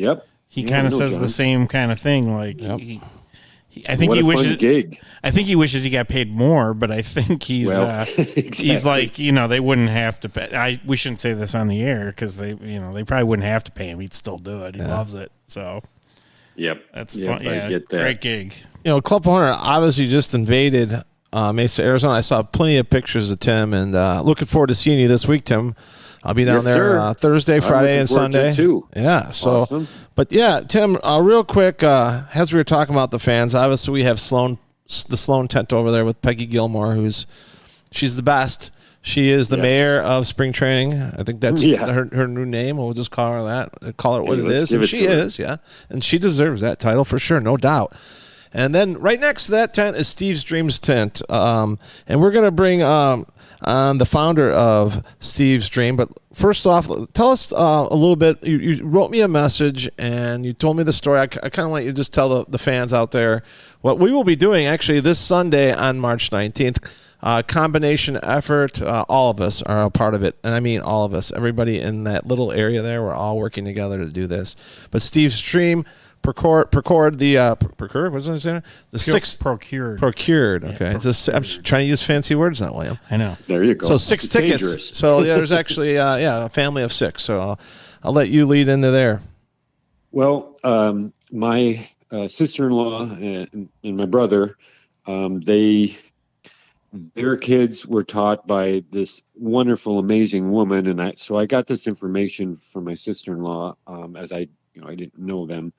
He kind of says John. the same kind of thing. Like I think What he a fun wishes. gig. I think he wishes he got paid more, but I think he's he's like, they wouldn't have to pay. We shouldn't say this on the air because they probably wouldn't have to pay him. He'd still do it. He loves it. So. Yep. That's Yep, fun. I Yeah, get that. great gig. Club 400 obviously just invaded Mesa, Arizona. I saw plenty of pictures of Tim, and looking forward to seeing you this week, Tim. I'll be down Yes, there sir. Thursday, I'm Friday, looking and forward to it, Sunday. too. Yeah. So, Awesome. but yeah, Tim, real quick, as we were talking about the fans, obviously we have the Sloan tent over there with Peggy Gilmore, she's the best. She is the mayor of spring training. I think that's her new name. We'll just call her that. Call her what it is. And she is, and she deserves that title for sure, no doubt. And then right next to that tent is Steve's Dreams tent, and we're gonna bring on the founder of Steve's Dream. But first off, tell us a little bit. You wrote me a message and you told me the story. I kind of want you to just tell the fans out there what we will be doing actually this Sunday on March 19th. Combination effort. All of us are a part of it. And I mean all of us. Everybody in that little area there, we're all working together to do this. But Steve's Dream procured. What's I saying? The six procured. Procured. Okay. I'm trying to use fancy words now, William. I know. There you go. So 6 It's tickets. dangerous. So there's actually a family of 6. So I'll let you lead into there. Well, my sister-in-law and my brother, their kids were taught by this wonderful, amazing woman, and I got this information from my sister-in-law, as I didn't know them,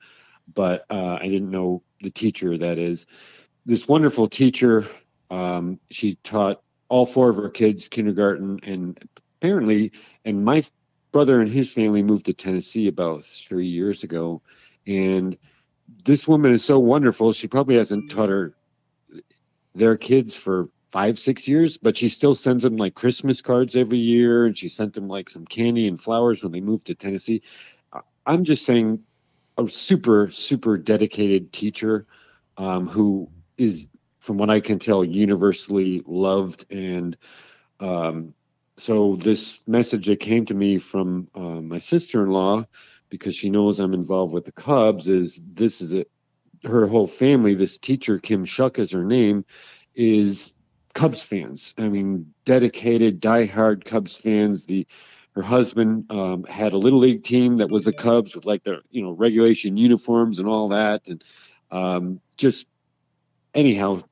but I didn't know the teacher. That is, this wonderful teacher. She taught all 4 of her kids kindergarten, and apparently, and my brother and his family moved to Tennessee about 3 years ago, and this woman is so wonderful. She probably hasn't taught their kids for 5, 6 years, but she still sends them like Christmas cards every year, and she sent them like some candy and flowers when they moved to Tennessee. I'm just saying, a super, super dedicated teacher, who is, from what I can tell, universally loved. And so this message that came to me from my sister-in-law, because she knows I'm involved with the Cubs, is this is her whole family. This teacher, Kim Shuck is her name, is Cubs fans. I mean, dedicated, diehard Cubs fans. Her husband had a little league team that was the Cubs with like their, regulation uniforms and all that. And just anyhow,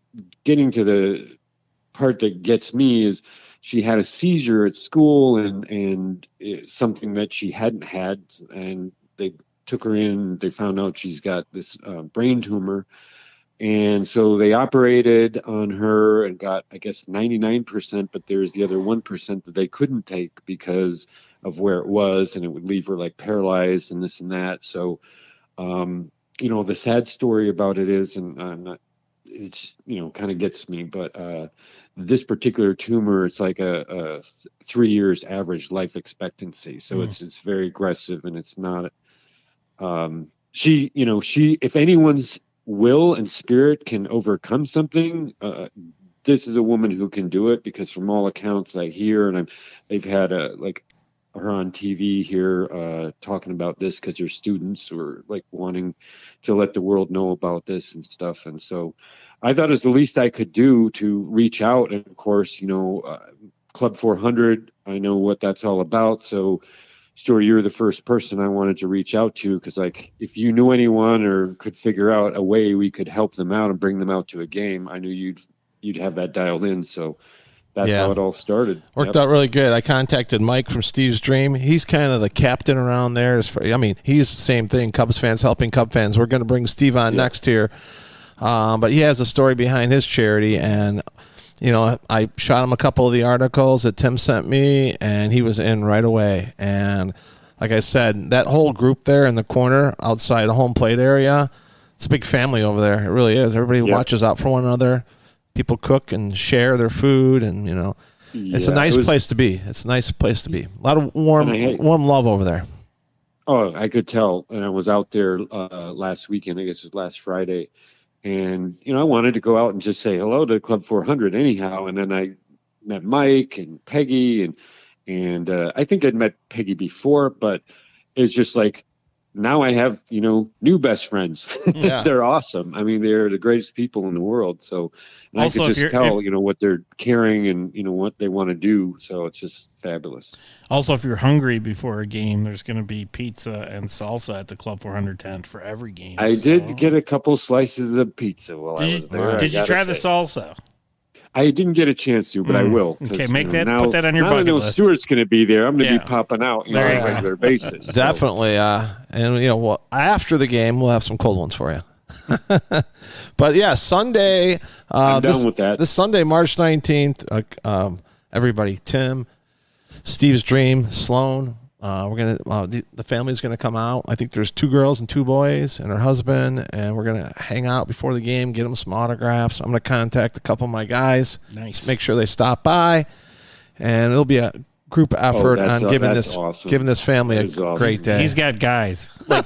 getting to the part that gets me is she had a seizure at school, and it's something that she hadn't had, and they took her in. They found out she's got this brain tumor. And so they operated on her and got, I guess, 99%, but there's the other 1% that they couldn't take because of where it was, and it would leave her like paralyzed and this and that. So, the sad story about it is, and I'm not, it's, kind of gets me, but this particular tumor, it's like a 3 years average life expectancy. So it's very aggressive, and it's not, if anyone's will and spirit can overcome something, this is a woman who can do it, because from all accounts I hear, and they've had her on TV here talking about this, because their students were like wanting to let the world know about this and stuff. And so I thought it was the least I could do to reach out. And of course, Club 400, I know what that's all about. So Stuart, you're the first person I wanted to reach out to, because if you knew anyone or could figure out a way we could help them out and bring them out to a game, I knew you'd have that dialed in. So that's how it all started. Worked out really good. I contacted Mike from Steve's Dream. He's kind of the captain around there. He's the same thing. Cubs fans helping Cub fans. We're going to bring Steve on next here. But he has a story behind his charity, and I shot him a couple of the articles that Tim sent me, and he was in right away. And like I said, that whole group there in the corner outside the home plate area, it's a big family over there. It really is. Everybody watches out for one another. People cook and share their food, and it's a nice place to be. It's a nice place to be. A lot of warm love over there. Oh, I could tell. And I was out there last weekend. I guess it was last Friday. And, I wanted to go out and just say hello to Club 400 anyhow. And then I met Mike and Peggy, and I think I'd met Peggy before, but it's just like, now I have, new best friends. Yeah. They're awesome. I mean, they're the greatest people in the world. So I could just tell, what they're carrying and, what they want to do. So it's just fabulous. Also, if you're hungry before a game, there's going to be pizza and salsa at the Club 400 tent for every game. I did get a couple slices of pizza while I was there. Did you try the salsa? I didn't get a chance to, but I will. Okay, put that on your bucket list. Now I know Stuart's going to be there. I'm going to be popping out on a regular basis. Definitely. And, after the game, we'll have some cold ones for you. But, yeah, Sunday. I'm done with that. This Sunday, March 19th, everybody, Tim, Steve's Dream, Sloan, we're gonna the family's gonna come out. I think there's 2 girls and 2 boys and her husband, and we're gonna hang out before the game, get them some autographs. I'm gonna contact a couple of my guys, make sure they stop by, and it'll be a group effort on giving this family a great day. He's got guys like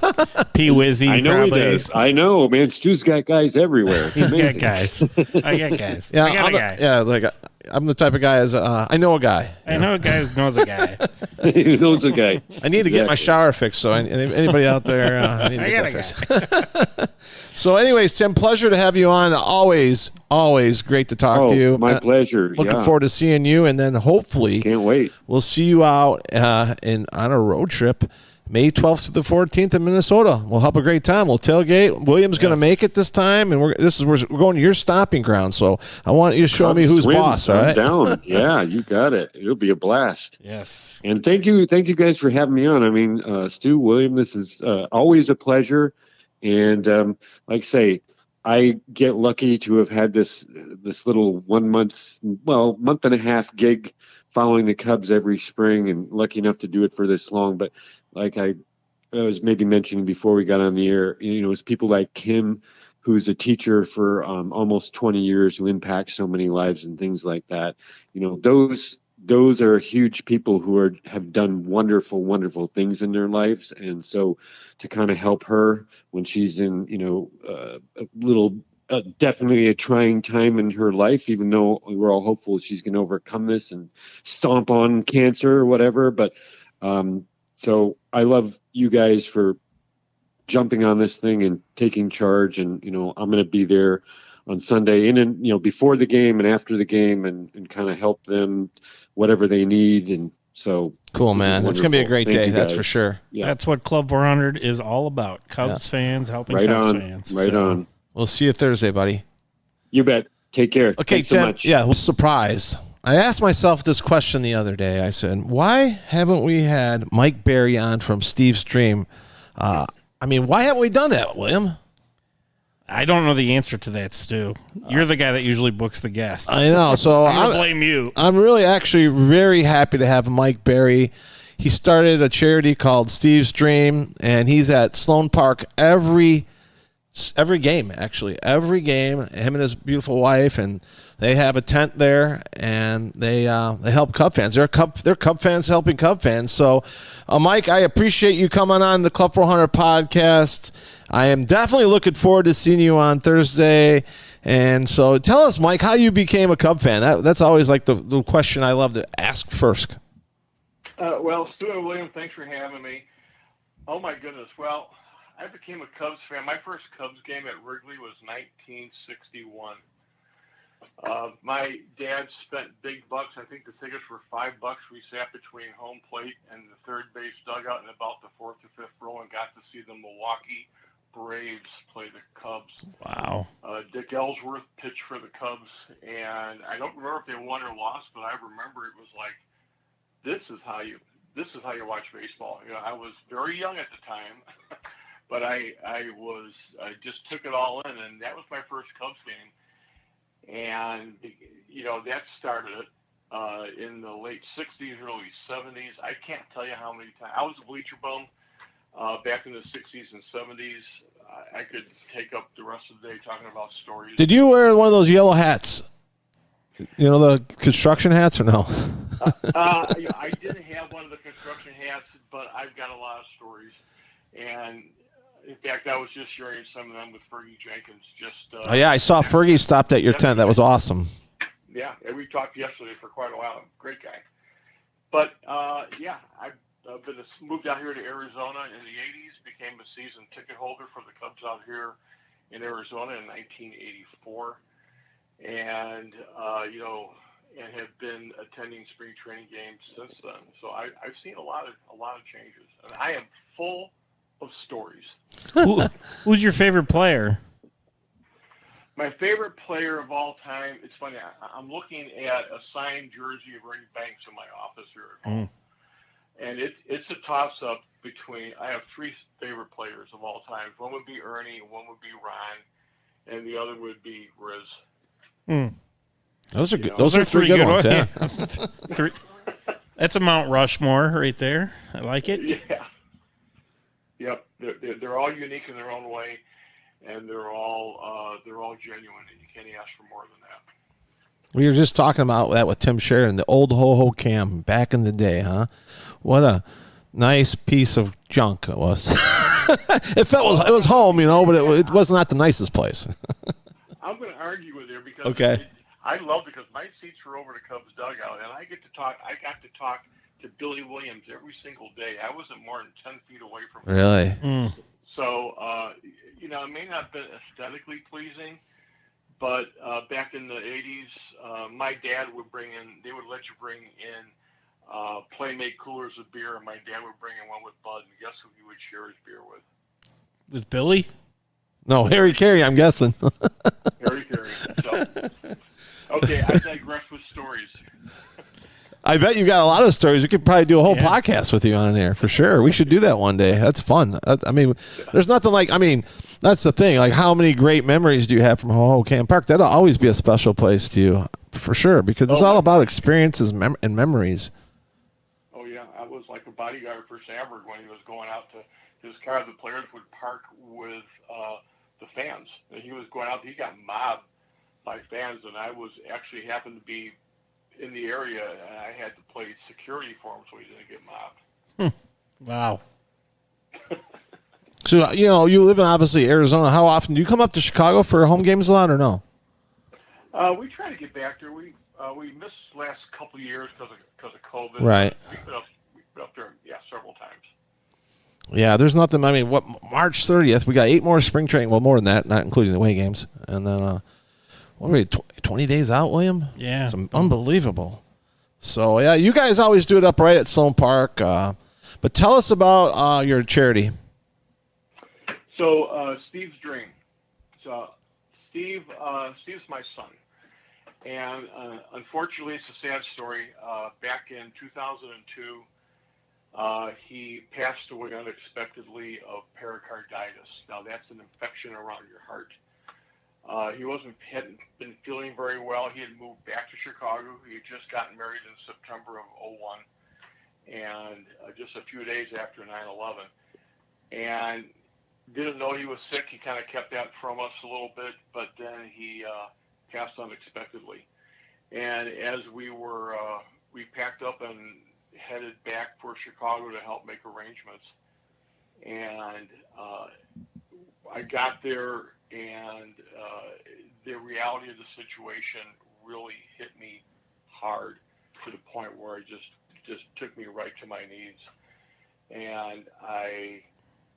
P. Wizzy. I know probably. He does. I know, man. Stu's got guys everywhere. He's got guys. I got guys. Yeah, I got a guy. Yeah, I'm the type of guy I know a guy. I know a guy who knows a guy. He knows a guy. I need to get my shower fixed. So anybody out there, I need to get that fixed. So, anyways, Tim, pleasure to have you on. Always great to talk to you. My pleasure. Looking forward to seeing you, and then hopefully, can't wait. We'll see you out on a road trip. May 12th to the 14th in Minnesota. We'll have a great time. We'll tailgate. William's going to make it this time, and we're going to your stomping ground. So I want you to show me who's boss. All right, down. Yeah, you got it. It'll be a blast. Yes. And thank you guys for having me on. I mean, Stu, William, this is always a pleasure. And like I say, I get lucky to have had this little month and a half gig following the Cubs every spring and lucky enough to do it for this long. But like I was maybe mentioning before we got on the air, it's people like Kim, who's a teacher for almost 20 years, who impacts so many lives and things like that. Those are huge people who have done wonderful, wonderful things in their lives. And so to kind of help her when she's in, a little, definitely a trying time in her life, even though we're all hopeful she's going to overcome this and stomp on cancer or whatever. But so I love you guys for jumping on this thing and taking charge. And, I'm going to be there on Sunday and before the game and after the game and kind of help them whatever they need. And so cool, man. It's going to be a great day. That's for sure. Yeah. That's what Club 400 is all about. Cubs fans helping Cubs fans. Right on. We'll see you Thursday, buddy. You bet. Take care. Okay, Thanks so much. Yeah, well, surprise. I asked myself this question the other day. I said, why haven't we had Mike Berry on from Steve's Dream? Why haven't we done that, William? I don't know the answer to that, Stu. You're the guy that usually books the guests. I know, so I'm going to blame you. I'm really actually very happy to have Mike Berry. He started a charity called Steve's Dream, and he's at Sloan Park every game, actually. Every game, him and his beautiful wife, and they have a tent there, and they help Cub fans. They're Cub fans helping Cub fans. So, Mike, I appreciate you coming on the Club 400 podcast. I am definitely looking forward to seeing you on Thursday. And so tell us, Mike, how you became a Cub fan. That's always like the question I love to ask first. Well, Stu and William, thanks for having me. Oh, my goodness. Well, I became a Cubs fan. My first Cubs game at Wrigley was 1961. My dad spent big bucks. I think the tickets were $5. We sat between home plate and the third base dugout in about the fourth or fifth row and got to see the Milwaukee Braves play the Cubs. Wow. Dick Ellsworth pitched for the Cubs, and I don't remember if they won or lost, but I remember it was like, this is how you watch baseball. I was very young at the time, but I just took it all in, and that was my first Cubs game. And, that started it in the late 60s, early 70s. I can't tell you how many times. I was a bleacher bum back in the 60s and 70s. I could take up the rest of the day talking about stories. Did you wear one of those yellow hats? The construction hats or no? I didn't have one of the construction hats, but I've got a lot of stories. And in fact, I was just sharing some of them with Fergie Jenkins. I saw Fergie stopped at your tent. That was awesome. Yeah, and we talked yesterday for quite a while. Great guy. But, I've moved out here to Arizona in the 80s, became a season ticket holder for the Cubs out here in Arizona in 1984. And, and have been attending spring training games since then. So I've seen a lot of changes. And I am full of stories. Who's your favorite player? My favorite player of all time, it's funny, I'm looking at a signed jersey of Ernie Banks in my office here at home. And it's a toss-up between, I have three favorite players of all time. One would be Ernie, one would be Ron, and the other would be Riz. Those are good. Those are three good ones. Yeah. Three. That's a Mount Rushmore right there. I like it. Yeah. Yep. They're all unique in their own way, and they're all genuine, and you can't ask for more than that. We were just talking about that with Tim Sheridan, the old ho-ho cam back in the day, huh? What a nice piece of junk it was. It was home, but it was not the nicest place. I'm going to argue with you because I love it because my seats were over the Cubs dugout, and I got to talk to Billy Williams every single day. I wasn't more than 10 feet away from him. Really? So, it may not have been aesthetically pleasing, but back in the 80s, my dad would they would let you bring in Playmate coolers of beer, and my dad would bring in one with Bud, and guess who he would share his beer with? With Billy? No, Harry Carey, I'm guessing. Harry Carey. Okay, I digress with stories. I bet you got a lot of stories. We could probably do a whole podcast with you on there for sure. We should do that one day. That's fun. There's nothing like, that's the thing. Like, how many great memories do you have from Ho-Ho Camp Park? That'll always be a special place to you for sure, because it's all about experiences and memories. Oh yeah, I was like a bodyguard for Sandberg when he was going out to his car. The players would park with the fans, and he was going out. He got mobbed by fans, and I was actually happened to be in the area, and I had to play security for him so he didn't get mobbed. Wow. So, you live in, obviously, Arizona. How often do you come up to Chicago for home games a lot or no? We try to get back there. We missed the last couple of years because of COVID. Right. We've been up there, several times. Yeah, there's nothing. I mean, March 30th, we got 8 more spring training. Well, more than that, not including the away games. And then, what are we, 20 days out, William? Yeah. It's unbelievable. So, yeah, you guys always do it up right at Sloan Park. But tell us about your charity. So, Steve's Dream. So, Steve's my son. And unfortunately, it's a sad story. Back in 2002, he passed away unexpectedly of pericarditis. Now, that's an infection around your heart. He hadn't been feeling very well. He had moved back to Chicago. He had just gotten married in September of 2001, and just a few days after 9/11. And didn't know he was sick. He kind of kept that from us a little bit, but then he passed unexpectedly. And as we packed up and headed back for Chicago to help make arrangements. And I got there, and the reality of the situation really hit me hard to the point where it just took me right to my knees. And I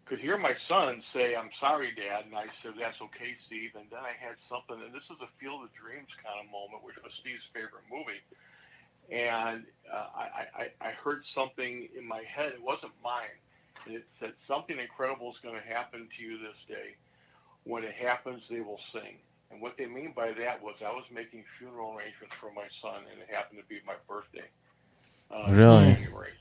could hear my son say, "I'm sorry, Dad," and I said, "That's okay, Steve." And then I had something, and this is a Field of Dreams kind of moment, which was Steve's favorite movie. And I heard something in my head. It wasn't mine. And it said, "Something incredible is going to happen to you this day. When it happens, they will sing." And what they mean by that was I was making funeral arrangements for my son, and it happened to be my birthday. Really? In January.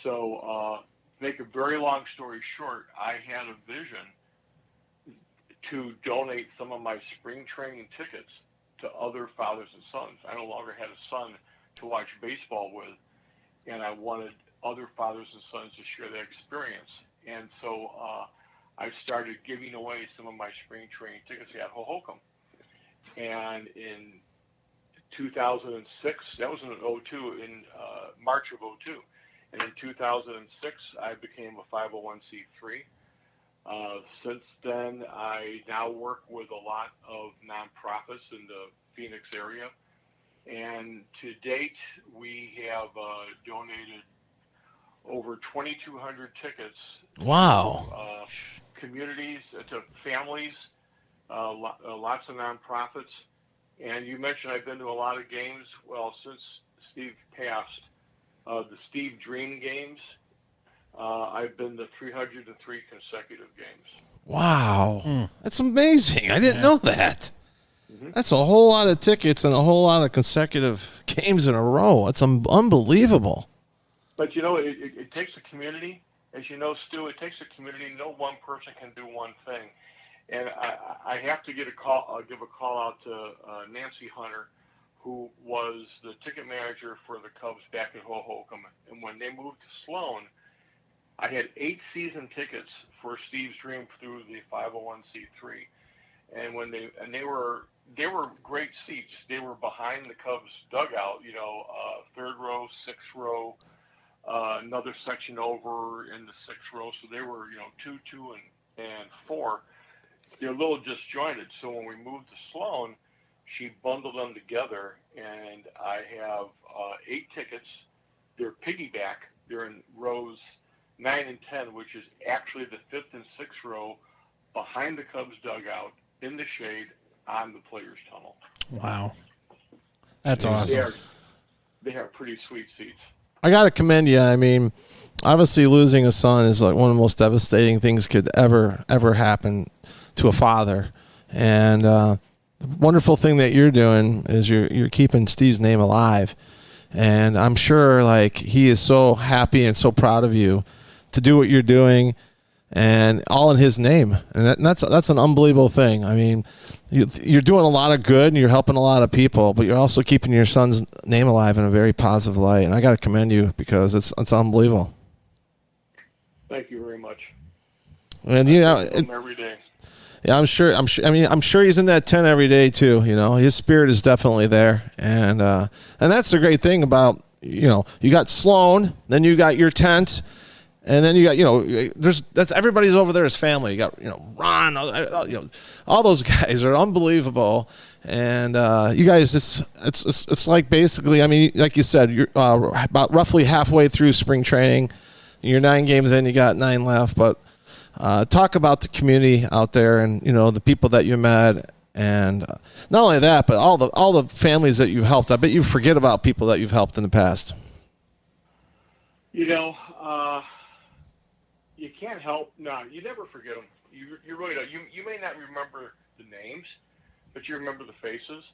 So, make a very long story short, I had a vision to donate some of my spring training tickets to other fathers and sons. I no longer had a son to watch baseball with, and I wanted other fathers and sons to share that experience. And so I started giving away some of my spring training tickets at Hohokam. And in 2006, that was in 2002, in March of 2002. And in 2006, I became a 501c3. Since then, I now work with a lot of nonprofits in the Phoenix area. And to date, we have donated over 2,200 tickets. Wow. To communities, to families, lots of nonprofits. And you mentioned I've been to a lot of games. Well, since Steve passed, the Steve Dream games, I've been to 303 consecutive games. Wow. That's amazing. I didn't know that. Mm-hmm. That's a whole lot of tickets and a whole lot of consecutive games in a row. It's unbelievable. But, it takes a community. As you know, Stu, it takes a community. No one person can do one thing. And I have to give a call out to Nancy Hunter, who was the ticket manager for the Cubs back at Hohokam. And when they moved to Sloan, I had 8 season tickets for Steve's Dream through the 501c3. And they were great seats. They were behind the Cubs dugout, third row, sixth row, another section over in the sixth row. So they were, 2, 2, and 4. They're a little disjointed. So when we moved to Sloan, she bundled them together, and I have 8 tickets. They're piggyback. They're in rows 9 and 10, which is actually the 5th and 6th row behind the Cubs dugout in the shade on the players' tunnel. Wow. That's awesome. They have pretty sweet seats. I got to commend you. I mean, obviously losing a son is like one of the most devastating things could ever happen to a father. And the wonderful thing that you're doing is you're keeping Steve's name alive. And I'm sure he is so happy and so proud of you to do what you're doing. and all in his name. And that's an unbelievable thing. I mean, you're doing a lot of good and you're helping a lot of people, but you're also keeping your son's name alive in a very positive light. And I got to commend you because it's unbelievable. Thank you very much. And every day. Yeah, I'm sure. I'm sure he's in that tent every day too. His spirit is definitely there, and that's the great thing about you got Sloan, then you got your tent, and then you got that's everybody's over there as family. You got Ron, all those guys are unbelievable, and you guys, it's like basically, I mean, like you said, you're about roughly halfway through spring training. You're 9 games in, you got 9 left, but. Talk about the community out there and the people that you met, and not only that, but all the families that you've helped. I bet you forget about people that you've helped in the past. You can't help. No, you never forget them. You really don't. You may not remember the names, but you remember the faces.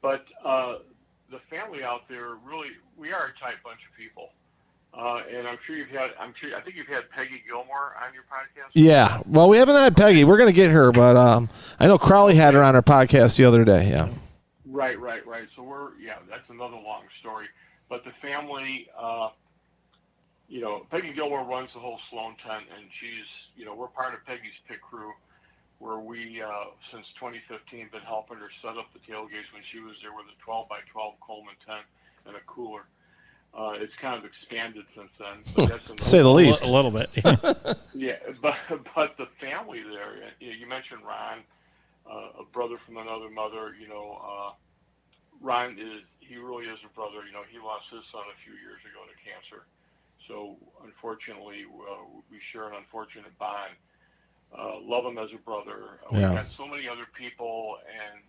But the family out there, really, we are a tight bunch of people. And I think you've had Peggy Gilmore on your podcast. Yeah. Well, we haven't had Peggy. We're going to get her, but I know Crowley had her on her podcast the other day. Yeah. Right. So that's another long story. But the family, Peggy Gilmore runs the whole Sloan tent, and she's, we're part of Peggy's pit crew, where we, since 2015, been helping her set up the tailgates when she was there with a 12 by 12 Coleman tent and a cooler. It's kind of expanded since then. But that's say the least. A little bit. Yeah, but the family there. You mentioned Ron, a brother from another mother. Ron he really is a brother. He lost his son a few years ago to cancer. So unfortunately, we share an unfortunate bond. Love him as a brother. We've got so many other people, and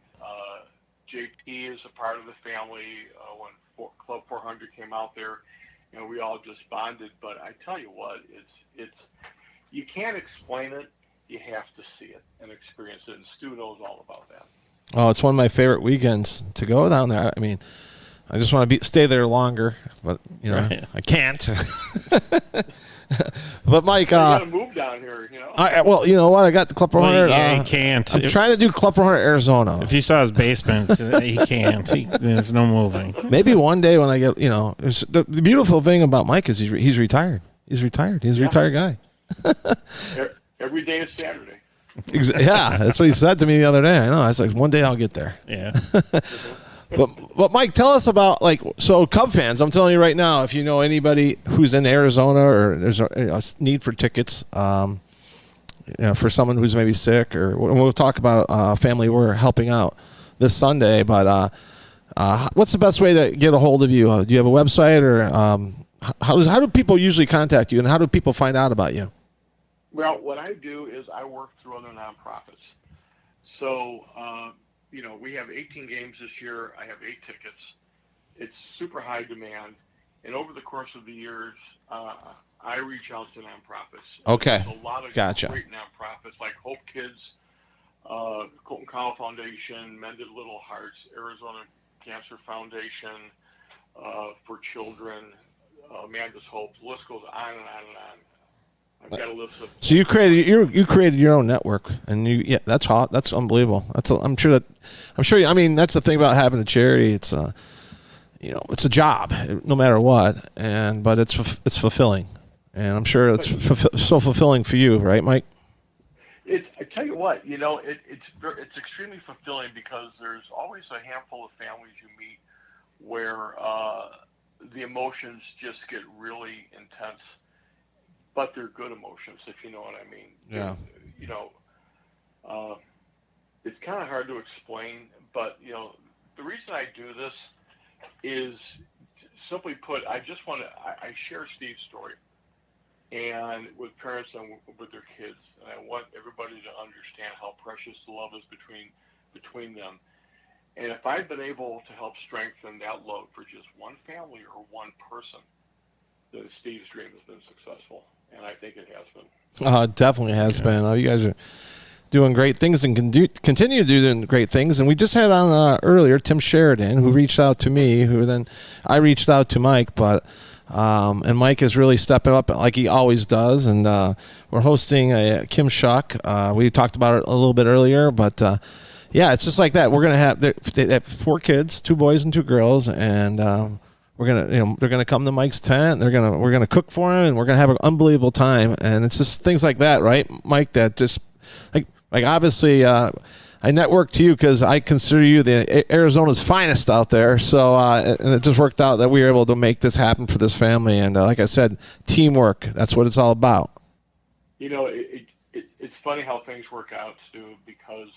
JP is a part of the family. When Club 400 came out there, we all just bonded. But I tell you what, it's you can't explain it. You have to see it and experience it. And Stu knows all about that. Oh, it's one of my favorite weekends to go down there. I mean, I just want to stay there longer, but right. I can't. But Mike, you gotta move down here. Well, you know what? I got the Club 400. He can't. I'm trying to do Club 400 Arizona. If you saw his basement, he can't. There's no moving. Maybe one day when I get, the beautiful thing about Mike is he's retired. He's retired. He's a retired guy. Every day is Saturday. Yeah, that's what he said to me the other day. I know. I was like, one day I'll get there. Yeah. But Mike, tell us about Cub fans. I'm telling you right now, if you know anybody who's in Arizona or there's a need for tickets, for someone who's maybe sick, or we'll talk about a family we're helping out this Sunday. But what's the best way to get a hold of you? Do you have a website, or how do people usually contact you, and how do people find out about you? Well, what I do is I work through other nonprofits. So, we have 18 games this year. I have 8 tickets. It's super high demand. And over the course of the years, I reach out to nonprofits. Okay. There's a lot of great nonprofits like Hope Kids, Colton Cowell Foundation, Mended Little Hearts, Arizona Cancer Foundation for Children, Amanda's Hope. The list goes on and on and on. I've got a list of. So you created your own network, and that's hot. That's unbelievable. I'm sure. I mean, that's the thing about having a charity. It's it's a job, no matter what, but it's fulfilling, and I'm sure it's so fulfilling for you, right, Mike? I tell you what, it's extremely fulfilling because there's always a handful of families you meet where the emotions just get really intense. But they're good emotions, if you know what I mean. Yeah. It's kind of hard to explain, but the reason I do this is, simply put, I share Steve's story, and with parents and with their kids, and I want everybody to understand how precious the love is between them. And if I've been able to help strengthen that love for just one family or one person, then Steve's dream has been successful. And I think it has been. It definitely has been. You guys are doing great things and continue to do great things. And we just had on earlier Tim Sheridan, who reached out to me, who then I reached out to Mike. But And Mike is really stepping up like he always does. And we're hosting a Kim Shuck. We talked about it a little bit earlier, but yeah, it's just like that. We're gonna have they have 4 kids, 2 boys and 2 girls, and we're gonna they're gonna come to Mike's tent. We're gonna cook for him, and we're gonna have an unbelievable time. And it's just things like that, right, Mike? That just like obviously. I networked to you because I consider you the Arizona's finest out there. So, and it just worked out that we were able to make this happen for this family. And like I said, teamwork, that's what it's all about. It's funny how things work out, Stu, because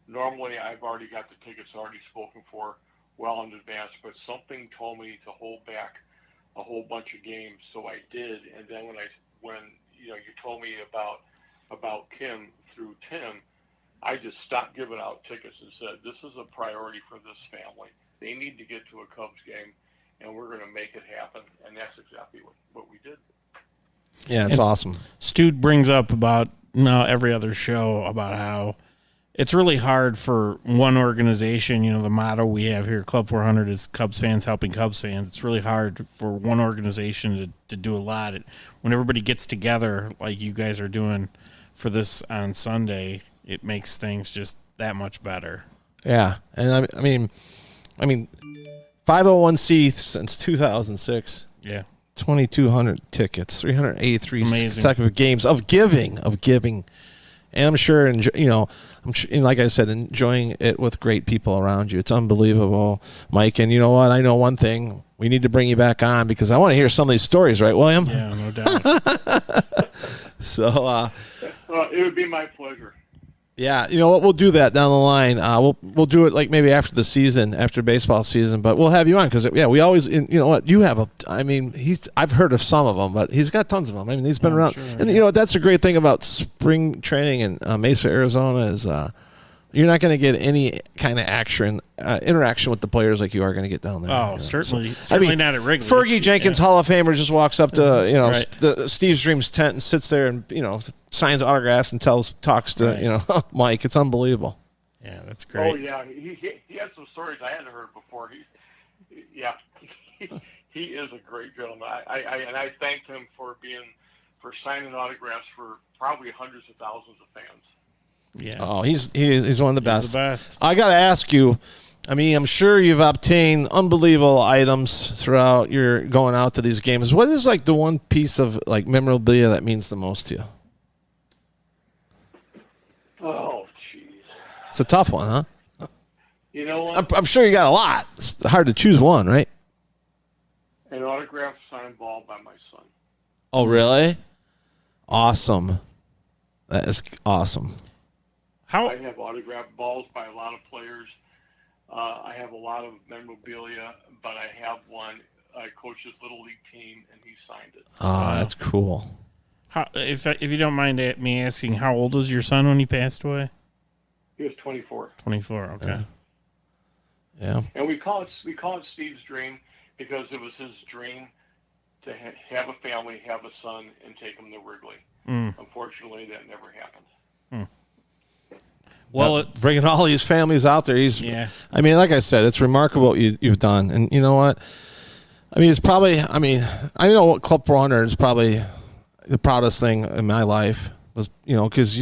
normally I've already got the tickets already spoken for well in advance, but something told me to hold back a whole bunch of games. So I did. And then when you told me about Kim through Tim, I just stopped giving out tickets and said, this is a priority for this family. They need to get to a Cubs game, and we're going to make it happen. And that's exactly what we did. Yeah, it's awesome. Stu brings up about every other show about how it's really hard for one organization. The motto we have here, Club 400, is Cubs fans helping Cubs fans. It's really hard for one organization to do a lot. When everybody gets together like you guys are doing for this on Sunday, it makes things just that much better. Yeah, and I mean, 501c since 2006. Yeah, 2,200 tickets, 383 consecutive games of giving, and I'm sure, like I said, enjoying it with great people around you. It's unbelievable, Mike. And you know what? I know one thing. We need to bring you back on because I want to hear some of these stories, right, William? Yeah, no doubt. So, well, it would be my pleasure. Yeah, you know what? We'll do that down the line. We'll do it like maybe after the season, after baseball season. But we'll have you on because we always. You know what? You have I've heard of some of them, but he's got tons of them. I mean, he's been around, sure, and you know what? That's a great thing about spring training in Mesa, Arizona is you're not going to get any kind of interaction with the players like you are going to get down there. Oh, certainly not at Wrigley. Fergie Jenkins, Hall of Famer, just walks up to right. the Steve's Dreams tent and sits there and signs autographs and talks to Mike. It's unbelievable. Yeah, that's great. Oh yeah, he had some stories I hadn't heard before. He is a great gentleman. I thanked him for signing autographs for probably hundreds of thousands of fans. Yeah. Oh, he's one of the best. He's the best. I got to ask you. I mean, I'm sure you've obtained unbelievable items throughout your going out to these games. What is like the one piece of like memorabilia that means the most to you? Oh, jeez. It's a tough one, huh? You know what? I'm sure you got a lot. It's hard to choose one, right? An autographed signed ball by my son. Oh, really? Awesome. That is awesome. I have autographed balls by a lot of players. I have a lot of memorabilia, but I have one. I coach his little league team, and he signed it. Oh, that's cool. If you don't mind me asking, how old was your son when he passed away? He was 24. 24. Okay. Yeah. And we call it Steve's dream because it was his dream to have a family, have a son, and take him to Wrigley. Unfortunately, that never happened. Well, it's bringing all these families out there. I mean, like I said, it's remarkable what you've done. And you know what? I mean, it's probably, I know what Club 400 is probably the proudest thing in my life was, because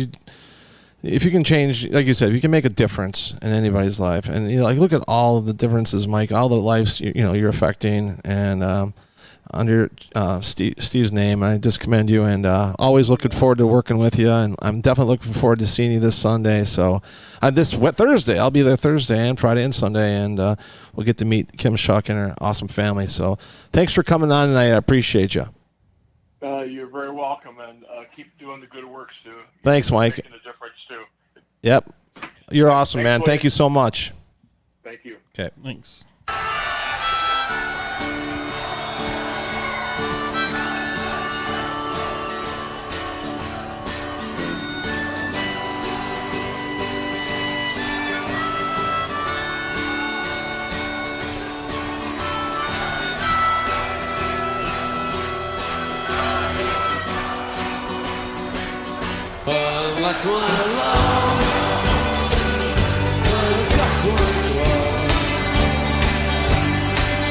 if you can change, like you said, if you can make a difference in anybody's life, and like look at all of the differences, Mike, all the lives you're affecting, and under Steve's name, I just commend you, and always looking forward to working with you, and I'm definitely looking forward to seeing you this Sunday. So this Thursday, I'll be there Thursday and Friday and Sunday, and we'll get to meet Kim Shuck and her awesome family. So thanks for coming on tonight. I appreciate you. You're very welcome, and keep doing the good work, Stu. Thanks, Mike. Making a difference, Stu. Yep. You're awesome, man. Thank you so much. Thank you. Okay. Thanks. Like one alone, just one swirl.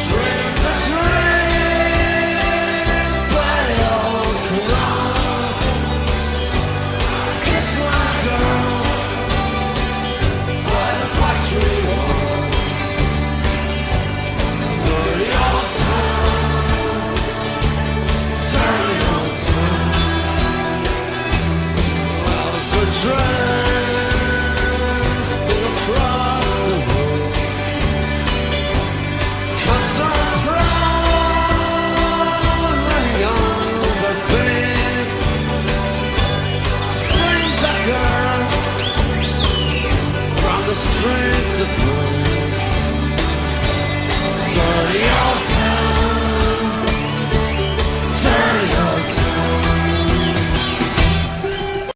Dream the dream. strength of mine.